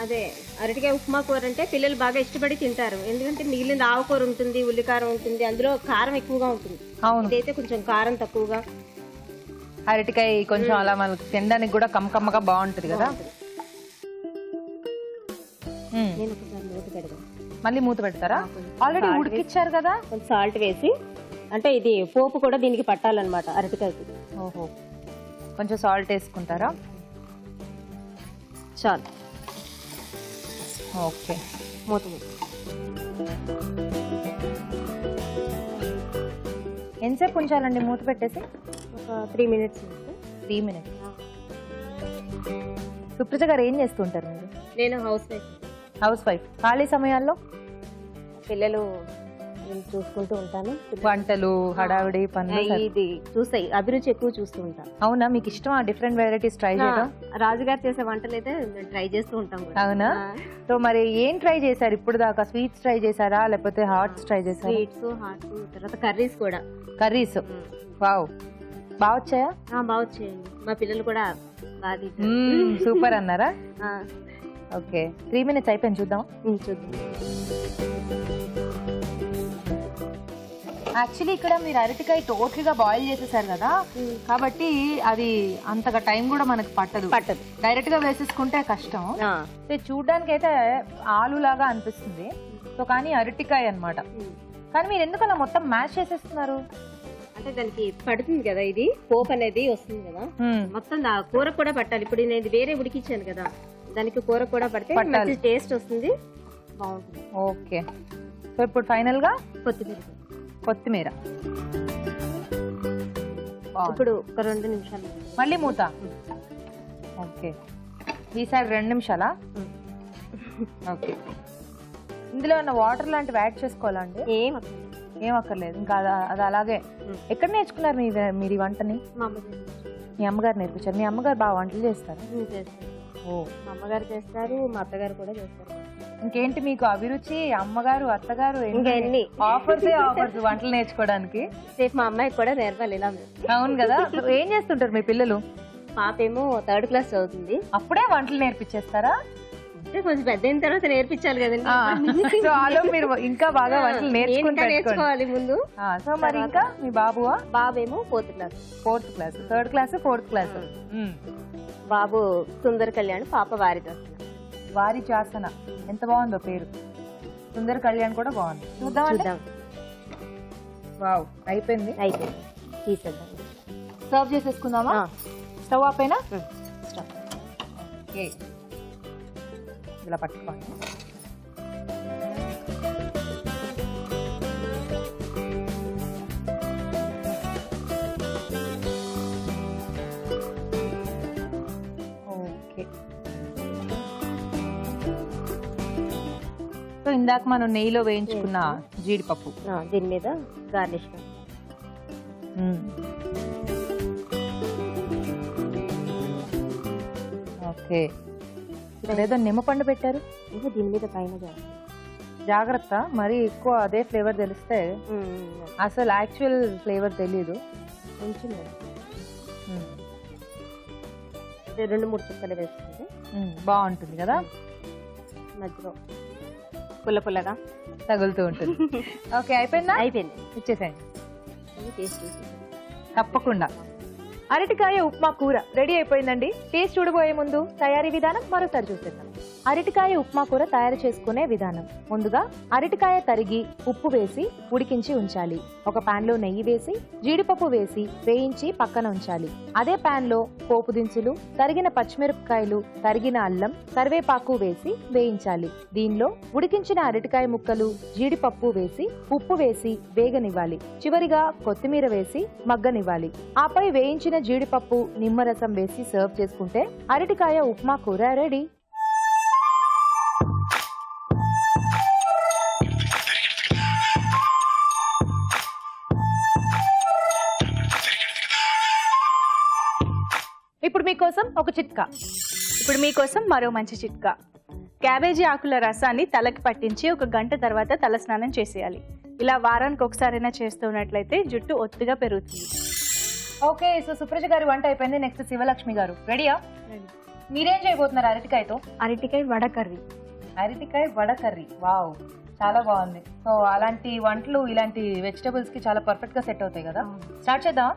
అదే అరటికాయ ఉప్మా కూర అంటే పిల్లలు బాగా ఇష్టపడి తింటారు. ఎందుకంటే మిగిలిన ఆవకూర ఉంటుంది, ఉల్లికారం ఉంటుంది, అందులో కారం ఎక్కువగా ఉంటుంది. అవును, ఇదైతే కొంచెం కారం తక్కువగా. అరటికాయ కొంచెం అలా మనకు తినడానికి కూడా కమ్మగా బాగుంటుంది కదా. నేను ఒకసారి మూత పెడదాం. మళ్ళీ మూత పెడతారా? ఆల్రెడీ ఉడికిచ్చారు కదా. కొంచెం సాల్ట్ వేసి, అంటే ఇది పోపు కూడా దీనికి పట్టాలన్నమాట అరటికాయకి. ఓహో, కొంచెం సాల్ట్ వేసుకుంటారా? చాలు. ఓకే, మూత. ఎంతసేపు ఉంచాలండి మూత పెట్టేసి? ఒక 3 మినిట్స్. 3 మినిట్స్. సుప్రజ గారు ఏం చేస్తూ ఉంటారు మీరు? నేను హౌస్ వైఫ్. House wife. ఖాళీ సమయాల్లో పిల్లలు నేను చూసుకుంటూ ఉంటాను. వంటలు హడావిడి పనులు ఇది చూస్తాయి, అభిరుచి ఎక్కువ చూస్తూ ఉంటాను. అవునా, మీకు ఇష్టం ఆ డిఫరెంట్ వెరైటీస్ ట్రై చేయడం? రాజుగారు చేసే వంటలు అయితే ట్రై చేస్తూ ఉంటాం కూడా. అవునా? సో మరి ఏం ట్రై చేశారు ఇప్పుడు దాకా? స్వీట్స్ ట్రై చేశారా లేకపోతే హాట్స్ ట్రై చేశారా? స్వీట్స్, హాట్స్, తర్వాత కర్రీస్ కూడా. కర్రీస్ వావ్, బాగా వచ్చాయా? బాగా వచ్చాయండి, మా పిల్లలు కూడా బాగా తింటారు. సూపర్ అన్నారా? ఆ, ఓకే, 3 minutes అయిపోయింది, చూద్దాం. చూద్దాం. యాక్చువల్లీ ఇక్కడ మీరు అరటికాయ టోటల్ గా బాయిల్ చేసేసారు కదా, కాబట్టి అది అంతగా టైం కూడా మనకు పట్టదు. డైరెక్ట్ గా వేసేసుకుంటే కష్టం. సో చూడడానికి అయితే ఆలు లాగా అనిపిస్తుంది, సో కానీ అరటికాయ అన్నమాట. కానీ మీరు ఎందుకు అలా మొత్తం మ్యాష్ చేసేస్తున్నారు? అంటే దానికి పడుతుంది కదా, ఇది పోపు అనేది వస్తుంది కదా, మొత్తం కూర కూడా పట్టాలి. ఇప్పుడు నేను వేరే ఉడికించాను కదా, దానికి కూర కూడా పడితే మంచి టేస్ట్ వస్తుంది, బాగుంటుంది. ఓకే, సో ఇప్పుడు ఫైనల్ గా కొత్తిమీర ఇప్పుడు ఒక 2 నిమిషాలు మళ్ళీ మూత. ఓకే, ఈసారి 2 నిమిషాలా? ఓకే, ఇందులో ఉన్న వాటర్ లాంటివి యాడ్ చేసుకోవాలా అండి? ఏం అక్కర్లేదు, ఇంకా అది అలాగే. ఎక్కడ నేర్చుకున్నారు మీరు ఈ వంటని? మీ అమ్మగారు నేర్పించారు? మీ అమ్మగారు బాగా వంటలు చేస్తారు? ఓ, మా అమ్మగారు చేస్తారు, మా అత్తగారు కూడా చేస్తారు. ఇంకేంటి మీకు అభిరుచి? అమ్మగారు, అత్తగారు, ఆఫర్స్ వంటలు నేర్చుకోవడానికి. రేపు మా అమ్మాయికి కూడా నేర్పాలి ఇలా. అవును కదా. ఏం చేస్తుంటారు మీ పిల్లలు? పాప ఏమో 3rd క్లాస్ చదువుతుంది. అప్పుడే వంటలు నేర్పించేస్తారా? అంటే కొంచెం పెద్ద అయిన తర్వాత నేర్పించాలి కదండి. సో అలా మీరు ఇంకా బాగా వంటలు నేర్చుకోవాలి ముందు. సో మరి ఇంకా మీ బాబువా? బాబేమో 4th class. 4th class, 3rd class, 4th class. బాబు సుందర కళ్యాణ్, పాప వారిదాసన. వారిజాసన, ఎంత బాగుందో పేరు. సుందర కళ్యాణ్ కూడా బాగుంది. చూద్దాం. వావ్, అయిపోయింది. తీసేద్దాం. సర్వ్ చేసేసుకుందామా? స్టవ్ ఆపేనా? స్టవ్. ఓకే, ఇలా పట్టుకోండి. ఓకే, సో ఇందాక మనం నెయ్యిలో వేయించుకున్న జీడిపప్పు దీని మీద గార్నిష్. ఓకే, ఏదో నిమ్మపండు పెట్టారు దీని మీద పైన. జాగ్రత్త, మరి ఎక్కువ అదే ఫ్లేవర్ తెలిస్తే అసలు యాక్చువల్ ఫ్లేవర్ తెలియదు. కొంచెం 2-3 చుక్కలు వేసుకుంటే బాగుంటుంది కదా, మధ్యలో పుల్లగా తగులుతూ ఉంటుంది. ఓకే, అయిపోయిందా? అయిపోయింది, ఇచ్చేసేయండి. టేస్ట్ తప్పకుండా. అరటికాయ ఉప్మా కూర రెడీ అయిపోయిందండి. టేస్ట్ చూడబోయే ముందు తయారీ విధానం మరోసారి చూసేద్దాం. అరటికాయ ఉప్మా కూర తయారు చేసుకునే విధానం. ముందుగా అరటికాయ తరిగి ఉప్పు వేసి ఉడికించి ఉంచాలి. ఒక పాన్ లో నెయ్యి వేసి జీడిపప్పు వేసి వేయించి పక్కన ఉంచాలి. అదే పాన్ లో పోపు దినుసులు, తరిగిన పచ్చిమిరపకాయలు, తరిగిన అల్లం, కరివేపాకు వేసి వేయించాలి. దీనిలో ఉడికించిన అరటికాయ ముక్కలు, జీడిపప్పు వేసి ఉప్పు వేసి వేగనివ్వాలి. చివరిగా కొత్తిమీర వేసి మగ్గనివ్వాలి. ఆపై వేయించిన జీడిపప్పు, నిమ్మరసం వేసి సర్వ్ చేసుకుంటే అరటికాయ ఉప్మా కూర రెడీ. ఇప్పుడు మీకోసం మరో మంచి చిట్కా. క్యాబేజీ ఆకుల రసాన్ని తలకి పట్టించి 1 గంట తర్వాత తలస్నానం చేసేయాలి. ఇలా వారానికి ఒకసారైనా చేస్తున్నట్లయితే జుట్టు ఒత్తుగా పెరుగుతుంది. ఓకే, సో సుప్రజ గారి వంట అయిపోయింది. నెక్స్ట్ శివలక్ష్మి గారు రెడీయా? మీరేం చేయబోతున్నారు అరటికాయతో? అరటికాయ వడ కర్రీ. వావ్, చాలా బాగుంది. సో అలాంటి వంటలు ఇలాంటి వెజిటబుల్స్ కి చాలా పర్ఫెక్ట్ గా సెట్ అవుతాయి కదా. స్టార్ట్ చేద్దాం.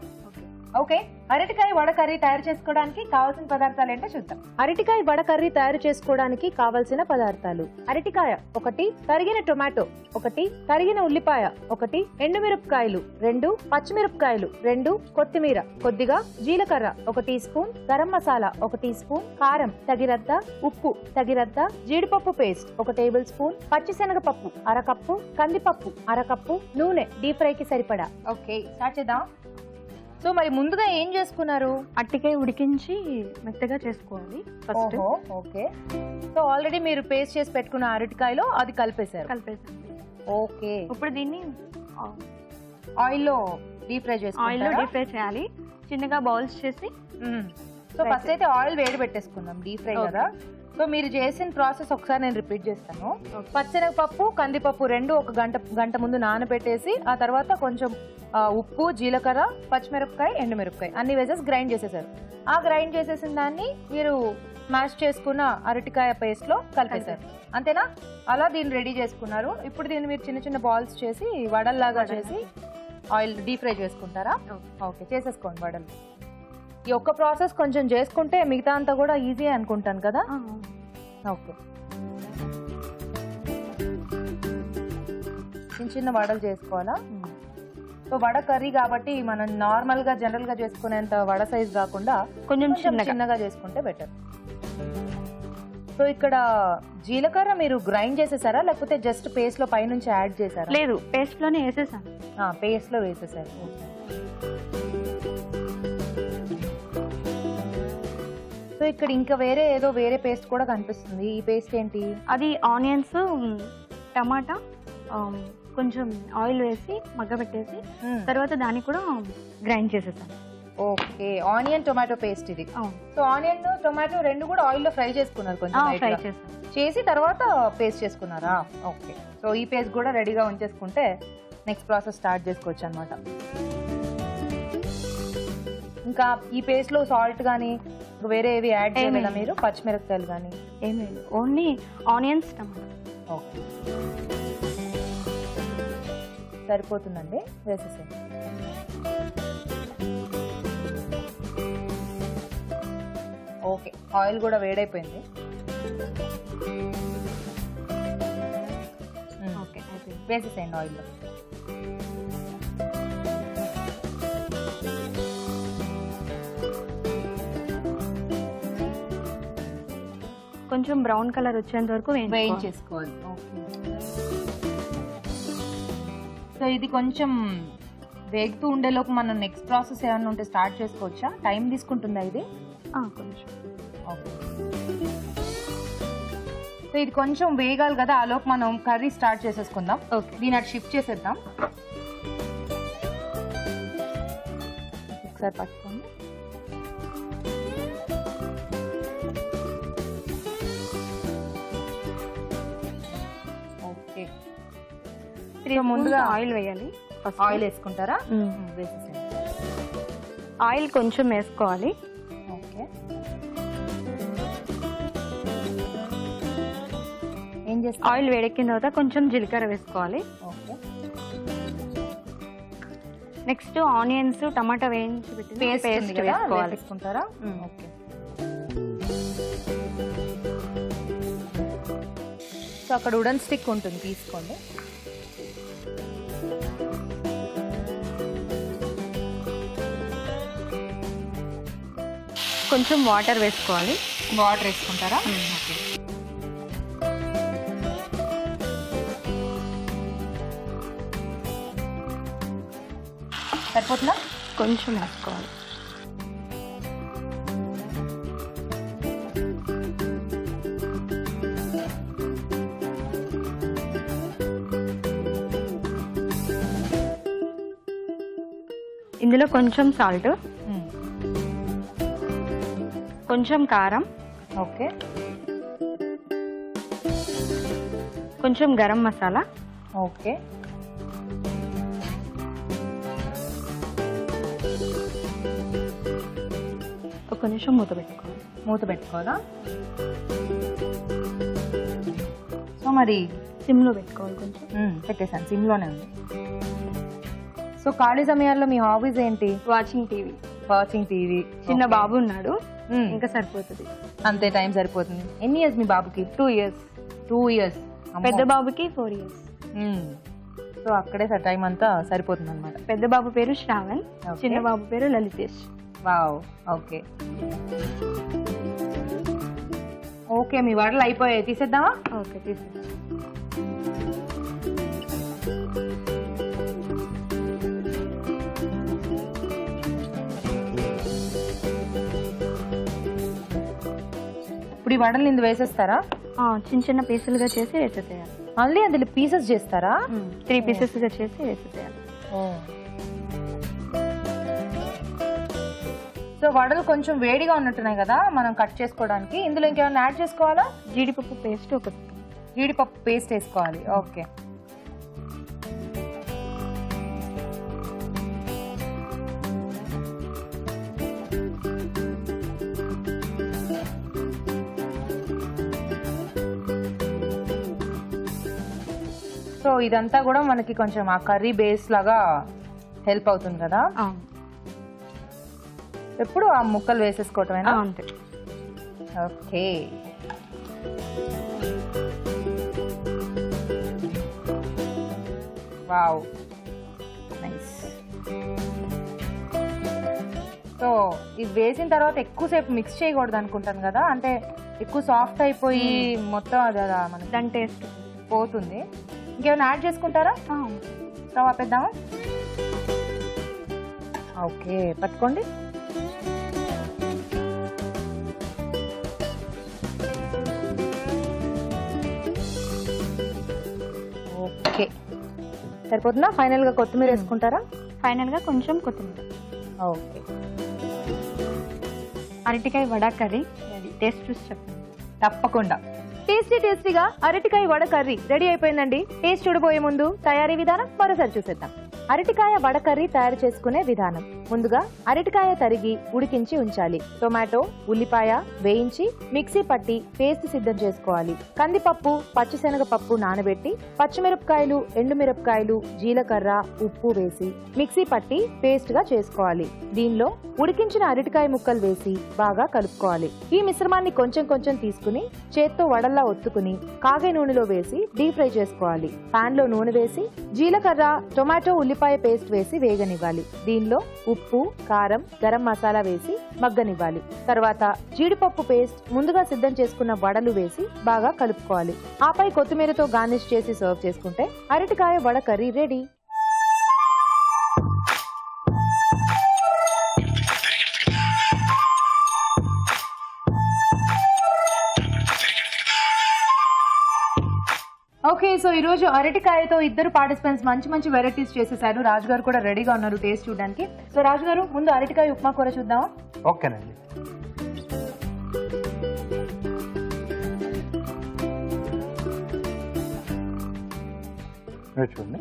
ఓకే, అరటికాయ వడ కర్రీ తయారు చేసుకోవడానికి కావాల్సిన పదార్థాలు ఏంటో చూద్దాం. అరటికాయ వడ కర్రీ తయారు చేసుకోవడానికి కావాల్సిన పదార్థాలు: అరటికాయ 1, తరిగిన టొమాటో 1, తరిగిన ఉల్లిపాయ 1, ఎండుమిరపకాయలు 2, పచ్చిమిరపకాయలు 2, కొత్తిమీర కొద్దిగా, జీలకర్ర 1 teaspoon, garam masala 1 teaspoon, కారం తగినంత, ఉప్పు తగినంత, జీడిపప్పు పేస్ట్ 1 టేబుల్ స్పూన్, పచ్చిశనగపప్పు 1/2 కప్పు, కందిపప్పు 1/2 కప్పు, నూనె డీప్ ఫ్రై కి సరిపడా. ఓకే, స్టార్ట్ చేద్దాం. సో మరి ముందుగా ఏం చేసుకున్నారు? అరటికాయ ఉడికించి మెత్తగా చేసుకోవాలి ఫస్ట్. ఓకే, సో ఆల్రెడీ మీరు పేస్ట్ చేసి పెట్టుకున్న అరటికాయలో అది కలిపేశారు. ఓకే. ఇప్పుడు దీన్ని ఆయిల్లో డీప్ ఫ్రై ఆయిల్లో డీప్ ఫ్రై చేయాలి. చిన్నగా బౌల్స్ చేసి సో ఫస్ట్ అయితే ఆయిల్ వేడి పెట్టేసుకుందాం, డీప్ ఫ్రై కదా. సో మీరు చేసిన ప్రాసెస్ ఒకసారి నేను రిపీట్ చేస్తాను. పచ్చెనగపప్పు, కందిపప్పు రెండు ఒక గంట ముందు నానబెట్టేసి, ఆ తర్వాత కొంచెం ఉప్పు, జీలకర్ర, పచ్చిమిరపకాయ, ఎండుమిరపకాయ అన్ని వేసేసి గ్రైండ్ చేసేసారు. ఆ గ్రైండ్ చేసేసిన దాన్ని మీరు స్మాష్ చేసుకున్న అరటికాయ పేస్ట్ లో కలిపేశారు, అంతేనా? అలా దీన్ని రెడీ చేసుకున్నారు. ఇప్పుడు దీన్ని మీరు చిన్న చిన్న బాల్స్ చేసి వడల్లాగా చేసి ఆయిల్ డీప్ ఫ్రై చేసుకుంటారా? ఓకే, చేసేసుకోండి వడలు. ఈ ఒక్క ప్రాసెస్ కొంచెం చేసుకుంటే మిగతా అంతా కూడా ఈజీ అనుకుంటాను కదా. ఓకే, చిన్న చిన్న వడలు చేసుకోవాలా? సో వడ కర్రీ కాబట్టి మనం నార్మల్ గా జనరల్ గా చేసుకునేంత వడ సైజ్ కాకుండా కొంచెం చిన్నగా చేసుకుంటే బెటర్. సో ఇక్కడ జీలకర్ర మీరు గ్రైండ్ చేసేసారా లేకపోతే జస్ట్ పేస్ట్ లో పైనుంచి యాడ్ చేసారా? లేదు, పేస్ట్ లోనే వేసేసాను. పేస్ట్ లో వేసేసారు. సో ఇక్కడ ఇంకా వేరే పేస్ట్ కూడా కనిపిస్తుంది. ఈ పేస్ట్ ఏంటి? అది ఆనియన్స్, టమాటా, కొంచెం ఆయిల్ వేసి మగ్గబెట్టేసి తర్వాత దాన్ని కూడా గ్రైండ్ చేసేసాను. ఓకే, ఆనియన్ టొమాటో పేస్ట్ ఇది. సో ఆనియన్ టొమాటో రెండు కూడా ఆయిల్ లో ఫ్రై చేసుకున్నారు, కొంచెం ఫ్రై చేసాను. చేసి తర్వాత పేస్ట్ చేసుకున్నారా? ఓకే, సో ఈ పేస్ట్ కూడా రెడీగా ఉంచేసుకుంటే నెక్స్ట్ ప్రాసెస్ స్టార్ట్ చేసుకోవచ్చు అనమాట. ఇంకా ఈ పేస్ట్ లో సాల్ట్ గానీ వేరే ఏవి యాడ్ చేయలేదా మీరు? పచ్చిమిరపకాయలు కానీ ఏమీ లేదు, ఓన్లీ ఆనియన్స్, టమాటా. ఓకే, సరిపోతుందండి, వేసేసేయండి. ఓకే, ఆయిల్ కూడా వేడైపోయింది. ఓకే, వేసేసేయండి ఆయిల్లో. కొంచెం బ్రౌన్ కలర్ వచ్చేంత వరకు వేయించేసుకోవాలి. ఓకే, సో ఇది కొంచెం వేగుతూ ఉండేలోపు మనం నెక్స్ట్ ప్రాసెస్ ఏమైనా ఉంటే స్టార్ట్ చేసుకోవచ్చా? టైం తీసుకుంటుందా ఇది? కొంచెం. ఓకే, సో ఇది కొంచెం వేగాలి కదా, ఆ లోపు మనం కర్రీ స్టార్ట్ చేసేసుకుందాం. ఓకే, దీని అటు షిఫ్ట్ చేసేద్దాం. ఒకసారి పట్టుకోండి. ఓకే, ముందుగా ఆయిల్ వేయాలి. ఆయిల్ వేసుకుంటారా? వేసేసేయండి. ఆయిల్ కొంచెం వేసుకోవాలి. ఓకే, ఏం చేస్తాం? ఆయిల్ వేడెక్కిన తర్వాత కొంచెం జీలకర్ర వేసుకోవాలి. ఓకే, నెక్స్ట్ ఆనియన్స్, టమాటా వేయించి పెట్టి పేస్ట్ వేసుకోవాలి. వేసుకుంటారా? ఓకే, సో అక్కడ వుడెన్ స్టిక్ ఉంటుంది, తీసుకోండి. కొంచెం వాటర్ వేసుకోవాలి. వాటర్ వేసుకుంటారా? ఓకే, సరిపోతుందా? కొంచెం వేసుకోవాలి. ఇందులో కొంచెం సాల్ట్, కొంచెం కారం, ఓకే, కొంచెం గరం మసాలా, ఓకే, ఒక నిమిషం మూత పెట్టుకోవాలా? సో మరి సిమ్లో పెట్టుకోవాలి. కొంచెం పెట్టేసాను, సిమ్లోనే ఉంది. సో ఖాళీ సమయాల్లో మీ హాబీస్ ఏంటి? Watching TV. చిన్న బాబు ఉన్నాడు, ఇంకా సరిపోతుంది, అంతే టైం సరిపోతుంది. ఎన్ని ఇయర్స్ మీ బాబుకి? 2 years. 2 years. పెద్ద బాబుకి 4 years. సో అక్కడే టైం అంతా సరిపోతుంది అనమాట. పెద్ద బాబు పేరు శ్రావణ్, చిన్న బాబు పేరు లలితేష్. Wow, okay. ఓకే, మీ వడలు అయిపోయాయి, తీసేద్దామా? ఓకే, తీసేద్దాం. ఇప్పుడు ఈ వడలు ఇందు వేసేస్తారా? చిన్న చిన్న పీసులుగా చేసి వేసేసేయాలి. ఓన్లీ అందులో పీసెస్ చేస్తారా? 3 పీసెస్ గా చేసి వేసేయాలి. సో వడలు కొంచెం వేడిగా ఉన్నట్టున్నాయి కదా మనం కట్ చేసుకోవడానికి. ఇందులో ఇంకేమైనా యాడ్ చేసుకోవాలా? జీడిపప్పు పేస్ట్ ఒక జీడిపప్పు పేస్ట్ వేసుకోవాలి. ఓకే. సో ఇదంతా కూడా మనకి కొంచెం ఆ కర్రీ బేస్ లాగా హెల్ప్ అవుతుంది కదా. ఎప్పుడు ఆ ముక్కలు వేసేసుకోవటమేనా? అంతే. ఓకే. Wow, nice. సో ఇది వేసిన తర్వాత ఎక్కువసేపు మిక్స్ చేయకూడదు అనుకుంటాను కదా, అంటే ఎక్కువ సాఫ్ట్ అయిపోయి మొత్తం అది మనకి దాని టేస్ట్ పోతుంది. ఇంకేమైనా యాడ్ చేసుకుంటారా? స్టవ్ ఆపేద్దామా? ఓకే, పట్టుకోండి. ఓకే, సరిపోతుందా? ఫైనల్ గా కొత్తిమీర వేసుకుంటారా? ఫైనల్ గా కొంచెం కొత్తిమీర. ఓకే. అరటికాయ వడ కర్రీ టేస్ట్ చూసి చెప్పండి. తప్పకుండా. టేస్టీగా అరటికాయ వడ కర్రీ రెడీ అయిపోయిందండి. టేస్ట్ చూడబోయే ముందు తయారీ విధానం మరోసారి చూసేద్దాం. అరటికాయ వడ కర్రీ తయారు చేసుకునే విధానం. ముందుగా అరటికాయ తరిగి ఉడికించి ఉంచాలి. టొమాటో, ఉల్లిపాయ వేయించి మిక్సీ పట్టి పేస్ట్ సిద్ధం చేసుకోవాలి. కందిపప్పు, పచ్చిశనగపప్పు నానబెట్టి పచ్చిమిరపకాయలు, ఎండుమిరపకాయలు, జీలకర్ర, ఉప్పు వేసి మిక్సీ పట్టి పేస్ట్ గా చేసుకోవాలి. దీనిలో ఉడికించిన అరటికాయ ముక్కలు వేసి బాగా కలుపుకోవాలి. ఈ మిశ్రమాన్ని కొంచెం కొంచెం తీసుకుని చేత్తో వడల్లా ఒత్తుకుని కాగే నూనెలో వేసి డీప్ ఫ్రై చేసుకోవాలి. పాన్ లో నూనె వేసి జీలకర్ర, టొమాటో, ఉల్లిపాయ పేస్ట్ వేసి వేగనివ్వాలి. దీనిలో ఉప్పు, కారం, గరం మసాలా వేసి మగ్గనివ్వాలి. తర్వాత జీడిపప్పు పేస్ట్, ముందుగా సిద్ధం చేసుకున్న వడలు వేసి బాగా కలుపుకోవాలి. ఆపై కొత్తిమీరతో గార్నిష్ చేసి సర్వ్ చేసుకుంటే అరటికాయ vada curry ready. Okay, so ఈ రోజు అరటికాయతో ఇద్దరు పార్టిసిపెంట్స్ మంచి మంచి వెరైటీస్ చేసేసారు. రాజు గారు కూడా రెడీగా ఉన్నారు టేస్ట్ చూడడానికి. సో రాజు గారు, ముందు అరటికాయ ఉప్మా కూర చూద్దామా? ఓకేనండి. చూడండి,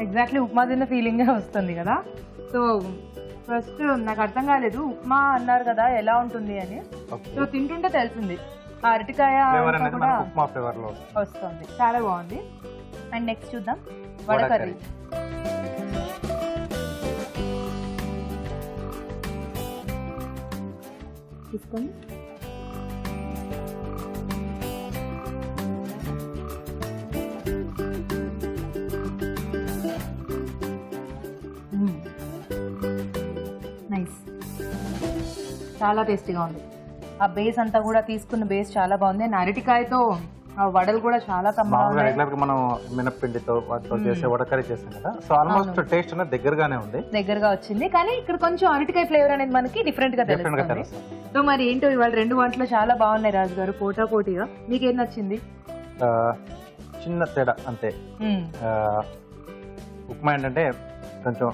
ఎగ్జాక్ట్లీ ఉప్మా తిన్న ఫీలింగ్ వస్తుంది కదా. సో ఫస్ట్ నాకు అర్థం కాలేదు, ఉప్మా అన్నారు కదా ఎలా ఉంటుంది అని. సో తింటుంటే తెలిసింది ఆ అరటికాయ కూడా ఉప్మా ఫ్లేవర్ లో వస్తుంది. చాలా బాగుంది. అండ్ నెక్స్ట్ చూద్దాం వడ కర్రీ. తీసుకోండి. నైస్, చాలా టేస్టీగా ఉంది. ఆ బేస్ అంతా కూడా తీసుకున్న బేస్ చాలా బాగుంది. అండ్ అరటికాయతో ఆ వడలు కూడా చాలా మామూలుగా రెగ్యులర్ గా మనం మినప్పిండితో వాటితో చేసే వడ కర్రీ చేస్తాం కదా. సో ఆల్మోస్ట్ టేస్ట్ అనేది దగ్గరగా వచ్చింది. కానీ ఇక్కడ కొంచెం అరటికాయ ఫ్లేవర్ అనేది మనకి డిఫరెంట్ గా తెలుస్తుంది. సో మరి ఏంటో ఇవాళ రెండు వంటలు చాలా బాగున్నాయి రాజు గారు, పోటాపోటీగా. మీకేం నచ్చింది? చిన్న తేడా అంతే. ఉప్మా ఏంటంటే కొంచెం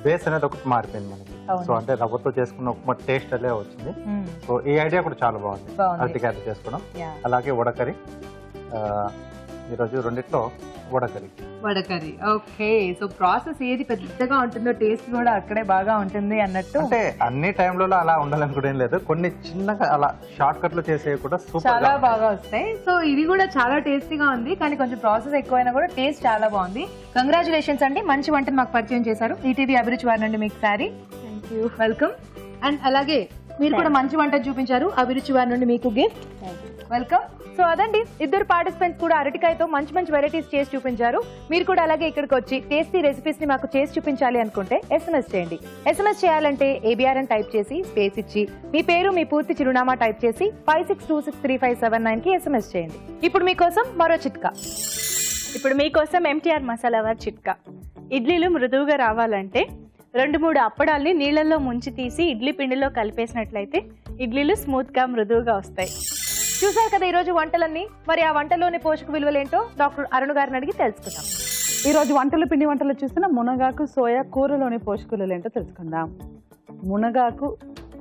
బేస్ అనేది ఒకటి మారిపోయింది మనకి. సో అంటే రవ్వతో చేసుకున్న ఉప్మా టేస్ట్ అదే వచ్చింది. సో ఈ ఐడియా కూడా చాలా బాగుంది అరటికాయతో చేసుకోవడం. అలాగే వడకర్రీ, ఈరోజు రెండిట్లో వడకర్రీ. ఓకే, సో ప్రాసెస్ ఏది పెద్దగా ఉంటుందో టేస్ట్ కూడా అక్కడే బాగా ఉంటుంది అన్నట్టు. అంటే అన్ని టైంలలో అలా ఉండాలని కూడా ఏం లేదు, కొన్ని చిన్నగా అలా షార్ట్ కట్ లో చేసేవి కూడా చాలా బాగా వస్తాయి. సో ఇది కూడా చాలా టేస్టీగా ఉంది, కానీ కొంచెం ప్రాసెస్ ఎక్కువైనా కూడా టేస్ట్ చాలా బాగుంది. కంగ్రాచులేషన్స్ అండి, మంచి వంటను మాకు పరిచయం చేశారు. ఈటీవీ అభిరుచి వారి నుండి మీకు సారీ. వెల్కమ్. అండ్ అలాగే మీరు కూడా మంచి వంట చూపించారు. అభిరుచి వారి నుండి మీకు గిఫ్ట్. వెల్కమ్. సో అదండి, ఇద్దరు పార్టిసిపెంట్స్ కూడా అరటికాయతో మంచి మంచి వెరైటీస్ చేసి చూపించారు. మీరు కూడా అలాగే ఇక్కడికి వచ్చి టేస్టీ రెసిపీస్ ని మాకు చేసి చూపించాలి అనుకుంటే SMS చేయండి. SMS చేయాలంటే ABR అని టైప్ చేసి స్పేస్ ఇచ్చి మీ పేరు మీ పూర్తి చిరునామా టైప్ చేసి 56263579 కి SMS చేయండి. ఇప్పుడు మీకోసం మరో చిట్కా. ఇప్పుడు మీకోసం MTR మసాలా వారి చిట్కా. ఇడ్లీలు మృదువుగా రావాలంటే 2-3 అప్పడాల్ని నీళ్ళల్లో ముంచి తీసి ఇడ్లీ పిండిలో కలిపేసినట్లయితే ఇడ్లీలు స్మూత్గా మృదువుగా వస్తాయి. చూసారు కదా ఈరోజు వంటలన్నీ. మరి ఆ వంటలోని పోషక విలువలేంటో డాక్టర్ అరుణ్ గారిని అడిగి తెలుసుకుందాం. ఈరోజు వంటలు పిండి వంటలు చూసిన మునగాకు సోయా కూరలోని పోషక విలువలు ఏంటో తెలుసుకుందాం. మునగాకు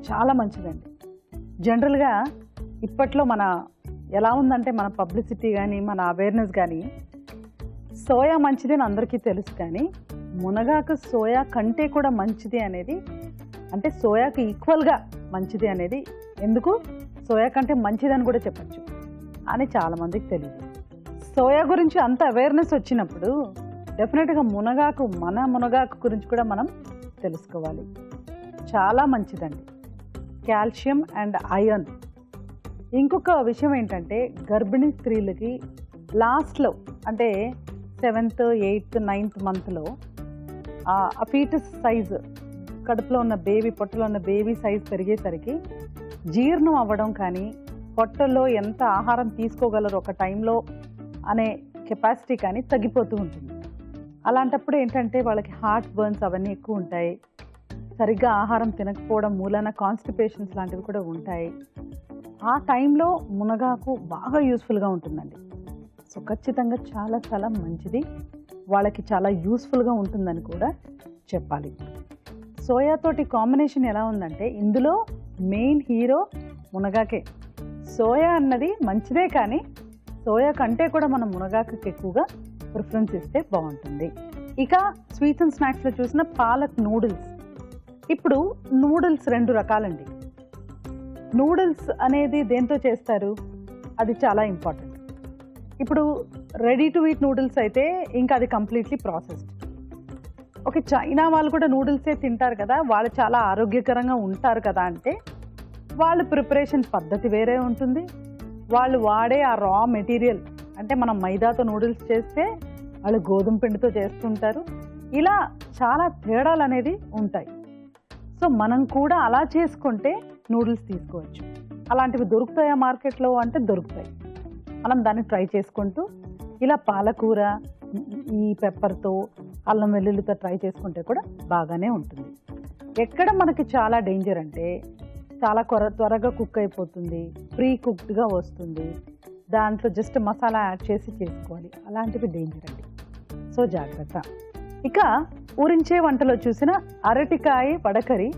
చాలా మంచిదండి. జనరల్గా ఇప్పట్లో మన ఎలా ఉందంటే మన పబ్లిసిటీ కానీ మన అవేర్నెస్ కానీ సోయా మంచిది అని అందరికీ తెలుసు, కానీ మునగాకు సోయా కంటే కూడా మంచిది అనేది, అంటే సోయాకు ఈక్వల్గా మంచిది అనేది, ఎందుకు సోయా కంటే మంచిదని కూడా చెప్పచ్చు అని చాలామందికి తెలియదు. సోయా గురించి అంత అవేర్నెస్ వచ్చినప్పుడు డెఫినెట్గా మన మునగాకు గురించి కూడా మనం తెలుసుకోవాలి. చాలా మంచిదండి, కాల్షియం అండ్ ఐరన్. ఇంకొక విషయం ఏంటంటే గర్భిణీ స్త్రీలకి లాస్ట్లో అంటే 7th, 8th, 9th మంత్లో ఆ ఫీటస్ సైజు, కడుపులో ఉన్న బేబీ, పొట్టలో ఉన్న బేబీ సైజ్ పెరిగేసరికి జీర్ణం అవ్వడం కానీ పొట్టలో ఎంత ఆహారం తీసుకోగలరు ఒక టైంలో అనే కెపాసిటీ కానీ తగ్గిపోతూ ఉంటుంది. అలాంటప్పుడు ఏంటంటే వాళ్ళకి హార్ట్ బర్న్స్ అవన్నీ ఎక్కువ ఉంటాయి. సరిగ్గా ఆహారం తినకపోవడం మూలాన కాన్స్టిపేషన్స్ లాంటివి కూడా ఉంటాయి. ఆ టైంలో మునగాకు బాగా యూస్ఫుల్గా ఉంటుందండి. సో ఖచ్చితంగా చాలా చాలా మంచిది, వాళ్ళకి చాలా యూస్ఫుల్గా ఉంటుందని కూడా చెప్పాలి. సోయాతోటి కాంబినేషన్ ఎలా ఉందంటే ఇందులో మెయిన్ హీరో మునగాకే. సోయా అన్నది మంచిదే, కానీ సోయా కంటే కూడా మనం మునగాకు ఎక్కువగా ప్రిఫరెన్స్ ఇస్తే బాగుంటుంది. ఇక స్వీట్స్ అండ్ స్నాక్స్లో చూసిన పాలక్ నూడిల్స్. ఇప్పుడు నూడిల్స్ 2 రకాలండి. నూడిల్స్ అనేది దేంతో చేస్తారు, అది చాలా ఇంపార్టెంట్. ఇప్పుడు రెడీ టు ఈట్ నూడిల్స్ అయితే ఇంకా అది కంప్లీట్లీ ప్రాసెస్డ్. ఓకే, చైనా వాళ్ళు కూడా నూడిల్సే తింటారు కదా, వాళ్ళు చాలా ఆరోగ్యకరంగా ఉంటారు కదా అంటే వాళ్ళ ప్రిపరేషన్ పద్ధతి వేరే ఉంటుంది. వాళ్ళు వాడే ఆ రా మెటీరియల్, అంటే మనం మైదాతో నూడిల్స్ చేస్తే వాళ్ళు గోధుమ పిండితో చేస్తుంటారు. ఇలా చాలా తేడాలు అనేది ఉంటాయి. సో మనం కూడా అలా చేసుకుంటే నూడిల్స్ తీసుకోవచ్చు. అలాంటివి దొరుకుతాయా మార్కెట్లో అంటే దొరుకుతాయి. మనం దాన్ని ట్రై చేసుకుంటూ ఇలా పాలకూర ఈ పెప్పర్తో అల్లం వెల్లుల్లితో ట్రై చేసుకుంటే కూడా బాగానే ఉంటుంది. ఎక్కడ మనకి చాలా డేంజర్ అంటే చాలా త్వరగా కుక్ అయిపోతుంది, ప్రీ కుక్డ్గా వస్తుంది, దాంట్లో జస్ట్ మసాలా యాడ్ చేసి చేసుకోవాలి. అలాంటివి డేంజర్ అండి, సో జాగ్రత్త. ఇక ఊరించే వంటలో చూసిన అరటికాయ వడకరి,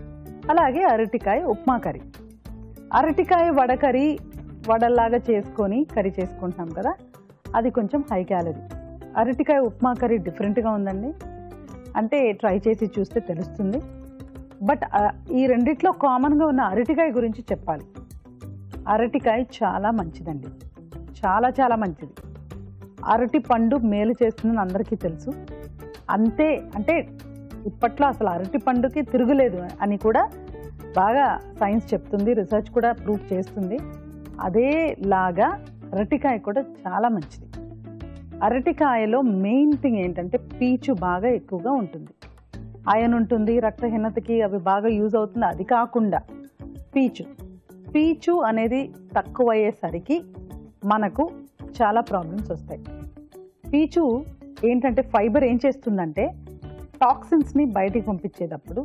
అలాగే అరటికాయ ఉప్మా కర్రీ. అరటికాయ వడకరి వడల్లాగా చేసుకొని కర్రీ చేసుకుంటున్నాం కదా, అది కొంచెం హై క్యాలరీ. అరటికాయ ఉప్మా కర్రీ డిఫరెంట్గా ఉందండి, అంటే ట్రై చేసి చూస్తే తెలుస్తుంది. బట్ ఈ రెండిట్లో కామన్గా ఉన్న అరటికాయ గురించి చెప్పాలి. అరటికాయ చాలా మంచిదండి, చాలా చాలా మంచిది. అరటి పండు మేలు చేస్తుందని అందరికీ తెలుసు. అంతే, అంటే ఇప్పట్లో అసలు అరటి పండుకి తిరుగులేదు అని కూడా బాగా సైన్స్ చెప్తుంది, రీసెర్చ్ కూడా ప్రూవ్ చేస్తుంది. అదేలాగా అరటికాయ కూడా చాలా మంచిది. అరటికాయలో మెయిన్ థింగ్ ఏంటంటే పీచు బాగా ఎక్కువగా ఉంటుంది, ఐరన్ ఉంటుంది, రక్తహీనతకి అవి బాగా యూజ్ అవుతుంది. అది కాకుండా పీచు అనేది తక్కువయ్యేసరికి మనకు చాలా ప్రాబ్లమ్స్ వస్తాయి. పీచు ఏంటంటే ఫైబర్ ఏం చేస్తుందంటే టాక్సిన్స్ని బయటికి పంపించేటప్పుడు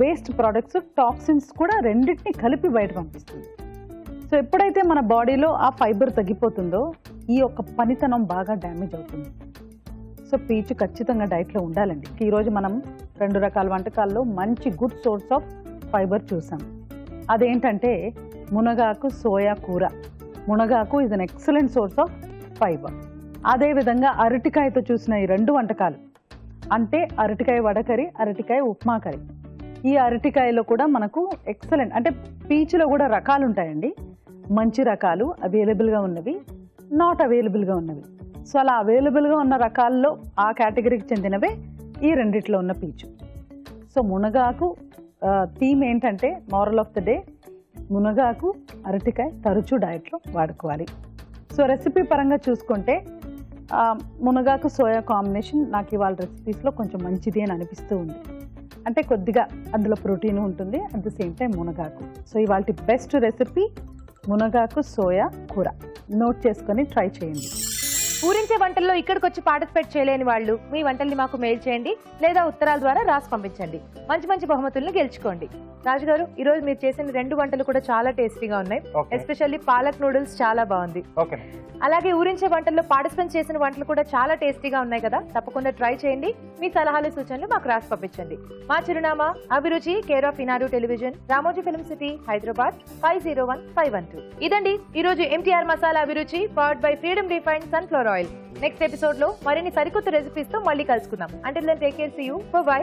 వేస్ట్ ప్రోడక్ట్స్, టాక్సిన్స్ కూడా రెండింటిని కలిపి బయట పంపిస్తుంది. సో ఎప్పుడైతే మన బాడీలో ఆ ఫైబర్ తగ్గిపోతుందో ఈ యొక్క పనితనం బాగా డ్యామేజ్ అవుతుంది. సో పీచు ఖచ్చితంగా డైట్లో ఉండాలండి. ఈరోజు మనం 2 రకాల వంటకాల్లో మంచి గుడ్ సోర్స్ ఆఫ్ ఫైబర్ చూసాం. అదేంటంటే మునగాకు సోయా కూర. మునగాకు is an excellent source of fibre. అదేవిధంగా అరటికాయతో చూసిన ఈ 2 వంటకాలు అంటే అరటికాయ వడకరి, అరటికాయ ఉప్మా కర్రీ. ఈ అరటికాయలో కూడా మనకు ఎక్సలెంట్, అంటే పీచులో కూడా రకాలు ఉంటాయండి. మంచి రకాలు అవైలబుల్గా ఉన్నవి, నాట్ అవైలబుల్గా ఉన్నవి. సో అలా అవైలబుల్గా ఉన్న రకాల్లో ఆ కేటగిరీకి చెందినవే ఈ రెండిట్లో ఉన్న పీచు. సో మునగాకు థీమ్ ఏంటంటే, మారల్ ఆఫ్ ద డే, మునగాకు అరటికాయ తరచూ డైట్లో వాడుకోవాలి. సో రెసిపీ పరంగా చూసుకుంటే మునగాకు సోయా కాంబినేషన్ నాకు ఇవాళ రెసిపీస్లో కొంచెం మంచిది అని అనిపిస్తూ ఉంది. అంటే కొద్దిగా అందులో ప్రోటీన్ ఉంటుంది, అట్ ద సేమ్ టైం మునగాకు. సో ఇవాళ బెస్ట్ రెసిపీ మునగాకు సోయా కూర. నోట్ చేసుకొని ట్రై చేయండి. ఊరించే వంటల్లో ఇక్కడికి వచ్చి పార్టిసిపేట్ చేయలేని వాళ్ళు మీ వంటల్ని మాకు మెయిల్ చేయండి లేదా ఉత్తరాల ద్వారా రాసి పంపించండి. మంచి మంచి బహుమతులను గెలుచుకోండి. రాజు గారు, ఈ రోజు మీరు చేసిన 2 వంటలు కూడా చాలా టేస్టీగా ఉన్నాయి. ఎస్పెషల్లీ పాలక్ నూడిల్స్ చాలా బాగుంది. అలాగే ఊరించే వంటల్లో పార్టిసిపేట్ చేసిన వంటలు కూడా చాలా టేస్టీగా ఉన్నాయి కదా. తప్పకుండా ట్రై చేయండి. మీ సలహాలు సూచనలు మాకు రాసి పంపించండి. మా చిరునామా Abhiruchi, care of Eenadu television, Ramoji film city, Hyderabad 501512. ఇదండి ఈ రోజు MTR masala Abhiruchi, powered by Freedom refined sunflower oil. Next episode లో మరిన్ని సరికొత్త రెసిపీస్ తో మళ్ళీ కలుసుకుందాం. Until then take care, see you, by.